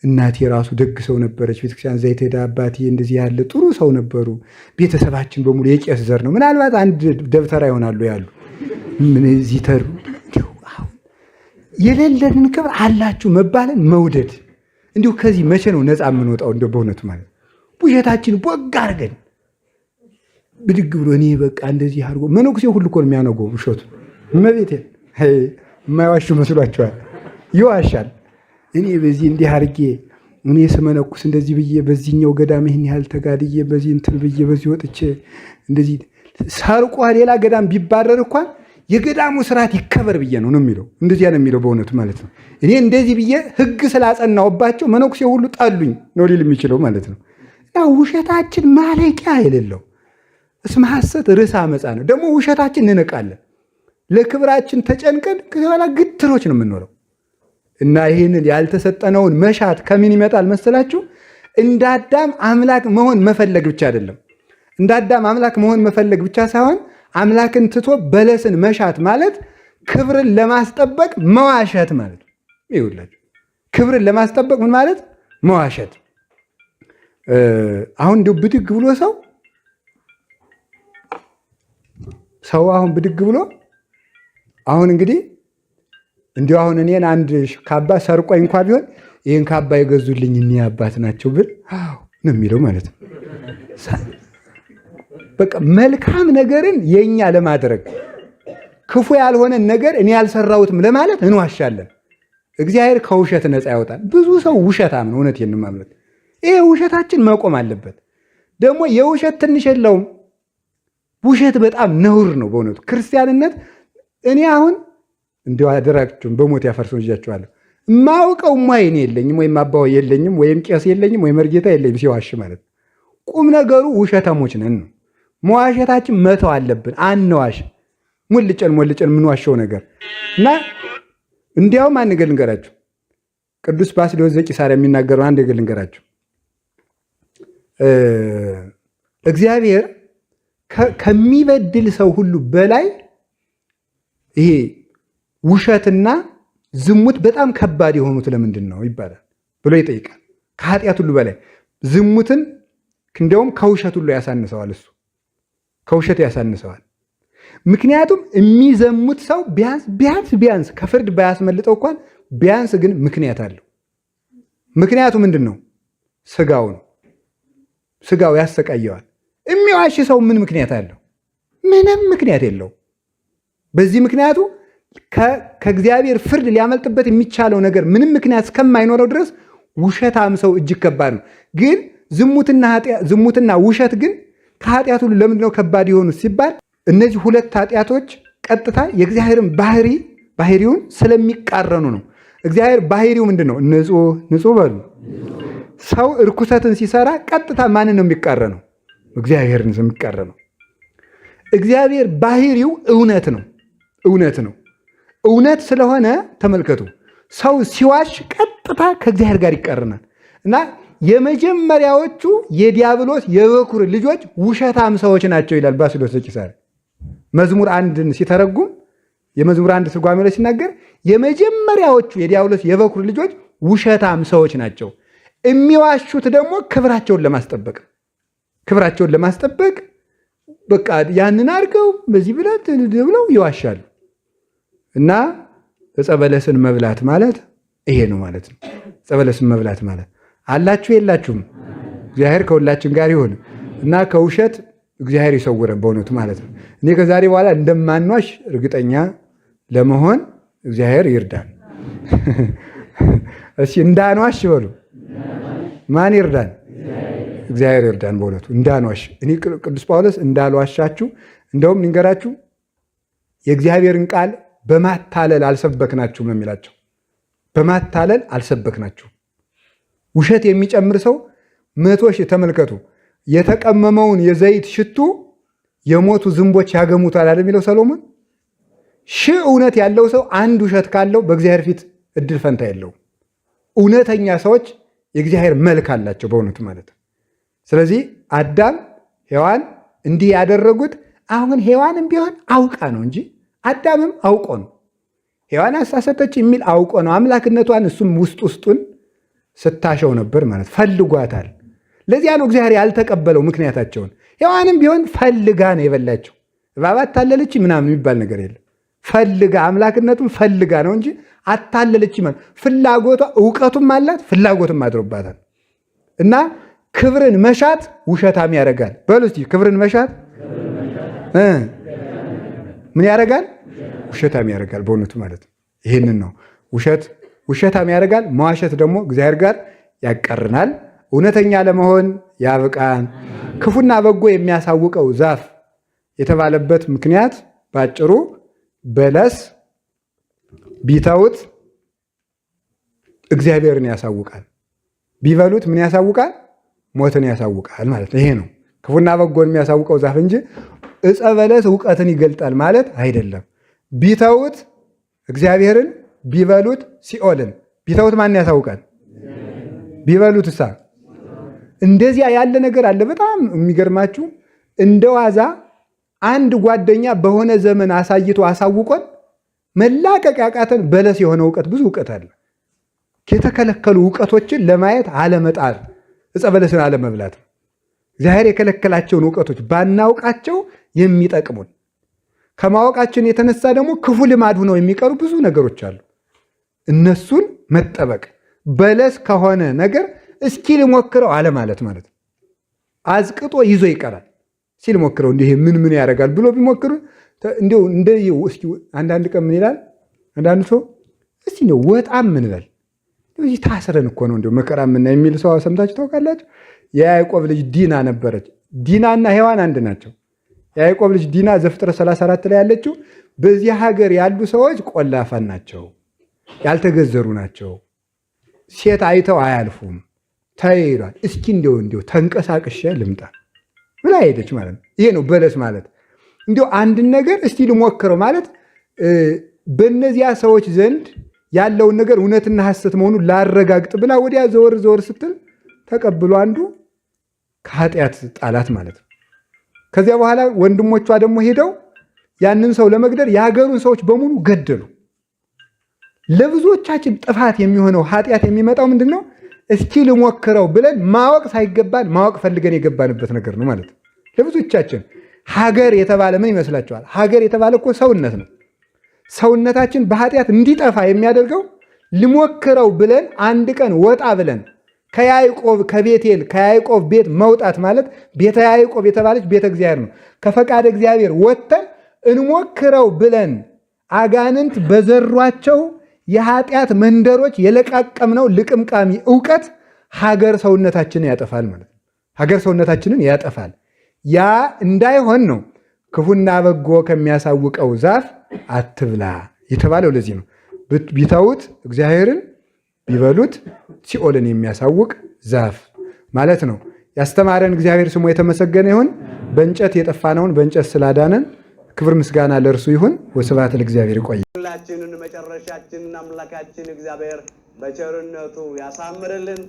እናቴ ራሱ ደግ ሰው ነበረች። ቤተክርስቲያን ዘይት ሄዳ አባቴ እንደዚህ ያለ ጥሩ ሰው ነበሩ። ቤተሰባችን በሙሉ የቄስ ዘር ነው። ምናልባት አንድ ደብተራ ይሆናሉ ያሉ ምን እዚህ ተሩ የሌለንን ክብር አላችሁ መባለን መውደድ እንዲሁ ከዚህ መቼ ነው ነፃ የምንወጣው? እንደው በእውነቱ ማለት ውሸታችን ቦግ አድርገን ብድግ ብሎ እኔ በቃ እንደዚህ አድርጎ መነኩሴ ሁሉ እኮ ነው የሚያነገው ውሸቱ። እመቤቴ የማይዋሹ መስሏቸዋል፣ ይዋሻል። እኔ በዚህ እንዲህ አድርጌ እኔ ስመነኩስ እንደዚህ ብዬ በዚህኛው ገዳም ይህን ያህል ተጋድዬ በዚህ እንትን ብዬ በዚህ ወጥቼ እንደዚህ ሰርቆ ሌላ ገዳም ቢባረር እንኳን የገዳሙ ስርዓት ይከበር ብዬ ነው የሚለው። እንደዚያ ነው የሚለው በእውነቱ ማለት ነው። እኔ እንደዚህ ብዬ ሕግ ስላጸናውባቸው መነኩሴ ሁሉ ጠሉኝ ነው ሊል የሚችለው ማለት ነው። እና ውሸታችን ማለቂያ የሌለው እስመ ሐሰት ርዕሰ አመፃ ነው። ደግሞ ውሸታችን እንንቃለን። ለክብራችን ተጨንቀን ከኋላ ግትሮች ነው የምንኖረው። እና ይህንን ያልተሰጠነውን መሻት ከምን ይመጣል መሰላችሁ? እንደ አዳም አምላክ መሆን መፈለግ ብቻ አይደለም። እንደ አዳም አምላክ መሆን መፈለግ ብቻ ሳይሆን አምላክን ትቶ በለስን መሻት ማለት ክብርን ለማስጠበቅ መዋሸት ማለት ነው። ይኸውላችሁ ክብርን ለማስጠበቅ ምን ማለት መዋሸት። አሁን እንዲሁ ብድግ ብሎ ሰው አሁን ብድግ ብሎ አሁን እንግዲህ እንዲሁ አሁን እኔን አንድ ካባ ሰርቆኝ እንኳ ቢሆን ይህን ካባ የገዙልኝ እኒህ አባት ናቸው ብል ነው የሚለው ማለት ነው። በቃ መልካም ነገርን የኛ ለማድረግ ክፉ ያልሆነን ነገር እኔ ያልሰራሁትም ለማለት እንዋሻለን። እግዚአብሔር ከውሸት ነፃ ያወጣል። ብዙ ሰው ውሸታም ነው። እውነቴን ነው የማምነት። ይሄ ውሸታችን መቆም አለበት። ደግሞ የውሸት ትንሽ የለውም። ውሸት በጣም ነውር ነው በእውነቱ። ክርስቲያንነት እኔ አሁን እንዲሁ አደራችሁም በሞት ያፈርሰው ይጃችኋለሁ። ማውቀው ወይኔ የለኝም ወይም አባው የለኝም ወይም ቄስ የለኝም ወይም መርጌታ የለኝም ሲዋሽ ማለት ነው። ቁም ነገሩ ውሸታሞች ነን ነው። መዋሸታችን መተው አለብን። አንዋሽ። ሞልጨን የምንዋሸው ነገር እና እንዲያውም አንድ ነገር ልንገራችሁ። ቅዱስ ባስልዮስ ዘቂሳርያ የሚናገረው አንድ ነገር ልንገራችሁ። እግዚአብሔር ከሚበድል ሰው ሁሉ በላይ ይሄ ውሸትና ዝሙት በጣም ከባድ የሆኑት ለምንድን ነው ይባላል ብሎ ይጠይቃል። ከኃጢአት ሁሉ በላይ ዝሙትን እንዲያውም ከውሸት ሁሉ ያሳንሰዋል። እሱ ከውሸት ያሳንሰዋል። ምክንያቱም የሚዘሙት ሰው ቢያንስ ከፍርድ ባያስመልጠው እንኳን ቢያንስ ግን ምክንያት አለው። ምክንያቱ ምንድን ነው? ስጋው ነው። ስጋው ያሰቃየዋል። የሚዋሽ ሰው ምን ምክንያት አለው? ምንም ምክንያት የለው። በዚህ ምክንያቱ ከእግዚአብሔር ፍርድ ሊያመልጥበት የሚቻለው ነገር ምንም ምክንያት እስከማይኖረው ድረስ ውሸታም ሰው እጅግ ከባድ ነው። ግን ዝሙትና ውሸት ግን ከኃጢአት ሁሉ ለምንድነው ከባድ የሆኑት ሲባል እነዚህ ሁለት ኃጢአቶች ቀጥታ የእግዚአብሔርን ባህሪውን ስለሚቃረኑ ነው። እግዚአብሔር ባህሪው ምንድን ነው? ንጹሕ በሉ። ሰው እርኩሰትን ሲሰራ ቀጥታ ማንን ነው የሚቃረነው? እግዚአብሔርን የሚቃረነው። እግዚአብሔር ባህሪው እውነት ነው። እውነት ስለሆነ ተመልከቱ፣ ሰው ሲዋሽ ቀጥታ ከእግዚአብሔር ጋር ይቃረናል እና የመጀመሪያዎቹ የዲያብሎስ የበኩር ልጆች ውሸታም ሰዎች ናቸው ይላል ባስልዮስ ዘቂሳርያ። መዝሙር አንድን ሲተረጉም የመዝሙር አንድ ትርጓሜ ላይ ሲናገር የመጀመሪያዎቹ የዲያብሎስ የበኩር ልጆች ውሸታም ሰዎች ናቸው። የሚዋሹት ደግሞ ክብራቸውን ለማስጠበቅ በቃ ያንን አድርገው በዚህ ብለው ይዋሻሉ። እና ዕፀ በለስን መብላት ማለት ይሄ ነው ማለት ነው። ጸበለስን መብላት ማለት አላችሁ የላችሁም? እግዚአብሔር ከሁላችን ጋር ይሁን እና ከውሸት እግዚአብሔር ይሰውረን በእውነቱ ማለት ነው። እኔ ከዛሬ በኋላ እንደማንዋሽ እርግጠኛ ለመሆን እግዚአብሔር ይርዳን። እስኪ እንዳንዋሽ በሉ። ማን ይርዳን? እግዚአብሔር ይርዳን በእውነቱ እንዳንዋሽ። እኔ ቅዱስ ጳውሎስ እንዳልዋሻችሁ እንደውም ልንገራችሁ የእግዚአብሔርን ቃል በማታለል አልሰበክናችሁም ነው የሚላቸው። በማታለል አልሰበክናችሁም። ውሸት የሚጨምር ሰው 100 ሺህ ተመልከቱ። የተቀመመውን የዘይት ሽቱ የሞቱ ዝንቦች ያገሙታል አይደል የሚለው ሰሎሞን። ሺህ እውነት ያለው ሰው አንድ ውሸት ካለው በእግዚአብሔር ፊት እድል ፈንታ የለውም። እውነተኛ ሰዎች የእግዚአብሔር መልክ አላቸው በእውነቱ ማለት ነው። ስለዚህ አዳም ሔዋን እንዲህ ያደረጉት አሁን ሔዋንም ቢሆን አውቃ ነው እንጂ አዳምም አውቆ ነው። ሔዋን አሳሰተች የሚል አውቆ ነው። አምላክነቷን እሱም ውስጡን ስታሸው ነበር ማለት ፈልጓታል። ለዚያ ነው እግዚአብሔር ያልተቀበለው ምክንያታቸውን። ሔዋንም ቢሆን ፈልጋ ነው የበላቸው። እባብ አታለለች ምናምን የሚባል ነገር የለም። ፈልጋ አምላክነቱን ፈልጋ ነው እንጂ አታለለች ማለት ፍላጎቷ እውቀቱም አላት ፍላጎትም አድሮባታል። እና ክብርን መሻት ውሸታም ያደርጋል። በሉ እስቲ ክብርን መሻት ምን ያደርጋል? ውሸታም ያደርጋል በእውነቱ ማለት ነው። ይህንን ነው ውሸታም ያደርጋል። መዋሸት ደግሞ እግዚአብሔር ጋር ያቀርናል። እውነተኛ ለመሆን ያብቃን። ክፉና በጎ የሚያሳውቀው ዛፍ የተባለበት ምክንያት ባጭሩ በለስ ቢተውት እግዚአብሔርን ያሳውቃል፣ ቢበሉት ምን ያሳውቃል? ሞትን ያሳውቃል ማለት ነው። ይሄ ነው ክፉና በጎን የሚያሳውቀው ዛፍ እንጂ ዕፀ በለስ እውቀትን ይገልጣል ማለት አይደለም። ቢተውት እግዚአብሔርን፣ ቢበሉት ሲኦልን። ቢተውት ማን ያሳውቃል? ቢበሉት እሳ እንደዚያ ያለ ነገር አለ። በጣም የሚገርማችሁ እንደ ዋዛ አንድ ጓደኛ በሆነ ዘመን አሳይቶ አሳውቆን መላቀቅ ያቃተን በለስ የሆነ እውቀት ብዙ እውቀት አለ። የተከለከሉ እውቀቶችን ለማየት አለመጣር፣ ዕፀ በለስን አለመብላት። እግዚአብሔር የከለከላቸውን እውቀቶች ባናውቃቸው የሚጠቅሙን ከማወቃችን የተነሳ ደግሞ ክፉ ልማድ ሆነው የሚቀሩ ብዙ ነገሮች አሉ። እነሱን መጠበቅ በለስ ከሆነ ነገር እስኪ ልሞክረው አለ ማለት ነው። አዝቅጦ ይዞ ይቀራል። ሲል ሞክረው እንዲህ ምን ያደርጋል ብሎ ቢሞክሩ እንዲሁ እስኪ አንዳንድ ቀን ምን ይላል አንዳንዱ ሰው እስቲ ነው ወጣም ምን በል እዚህ ታስረን እኮ ነው እንዲሁ መከራ ምን የሚል ሰው ሰምታችሁ ታውቃላችሁ? የያዕቆብ ልጅ ዲና ነበረች። ዲናና ሔዋን አንድ ናቸው። የያዕቆብ ልጅ ዲና ዘፍጥረት 34 ላይ ያለችው በዚህ ሀገር ያሉ ሰዎች ቆላፋን ናቸው፣ ያልተገዘሩ ናቸው፣ ሴት አይተው አያልፉም ተይሏል። እስኪ እንዲሁ ተንቀሳቅሼ ልምጣ ብላ ሄደች ማለት ነው። ይሄ ነው በለስ ማለት። እንዲሁ አንድን ነገር እስቲ ልሞክረው ማለት በእነዚያ ሰዎች ዘንድ ያለውን ነገር እውነትና ሐሰት መሆኑን ላረጋግጥ ብላ ወዲያ ዘወር ስትል ተቀብሎ አንዱ ከኃጢአት ጣላት ማለት ነው። ከዚያ በኋላ ወንድሞቿ ደግሞ ሄደው ያንን ሰው ለመግደል የሀገሩን ሰዎች በሙሉ ገደሉ። ለብዙዎቻችን ጥፋት የሚሆነው ኃጢአት የሚመጣው ምንድን ነው? እስኪ ልሞክረው ብለን ማወቅ ሳይገባን ማወቅ ፈልገን የገባንበት ነገር ነው ማለት ነው። ለብዙዎቻችን ሀገር የተባለ ምን ይመስላችኋል? ሀገር የተባለ እኮ ሰውነት ነው። ሰውነታችን በኃጢአት እንዲጠፋ የሚያደርገው ልሞክረው ብለን አንድ ቀን ወጣ ብለን ከያዕቆብ ቤት መውጣት ማለት ቤተ ያዕቆብ የተባለች ቤተ እግዚአብሔር ነው። ከፈቃደ እግዚአብሔር ወጥተን እንሞክረው ብለን አጋንንት በዘሯቸው የኃጢአት መንደሮች የለቃቀምነው ልቅምቃሚ እውቀት ሀገር ሰውነታችንን ያጠፋል ማለት ነው። ሀገር ሰውነታችንን ያጠፋል። ያ እንዳይሆን ነው ክፉና በጎ ከሚያሳውቀው ዛፍ አትብላ የተባለው ለዚህ ነው። ቢተውት እግዚአብሔርን፣ ቢበሉት ሲኦልን የሚያሳውቅ ዛፍ ማለት ነው። ያስተማረን እግዚአብሔር ስሙ የተመሰገነ ይሁን። በእንጨት የጠፋነውን በእንጨት ስላዳነን ክብር ምስጋና ለእርሱ ይሁን። ወስብሐት ለእግዚአብሔር። ይቆይ። ሁላችንን መጨረሻችንን አምላካችን እግዚአብሔር በቸርነቱ ያሳምርልን።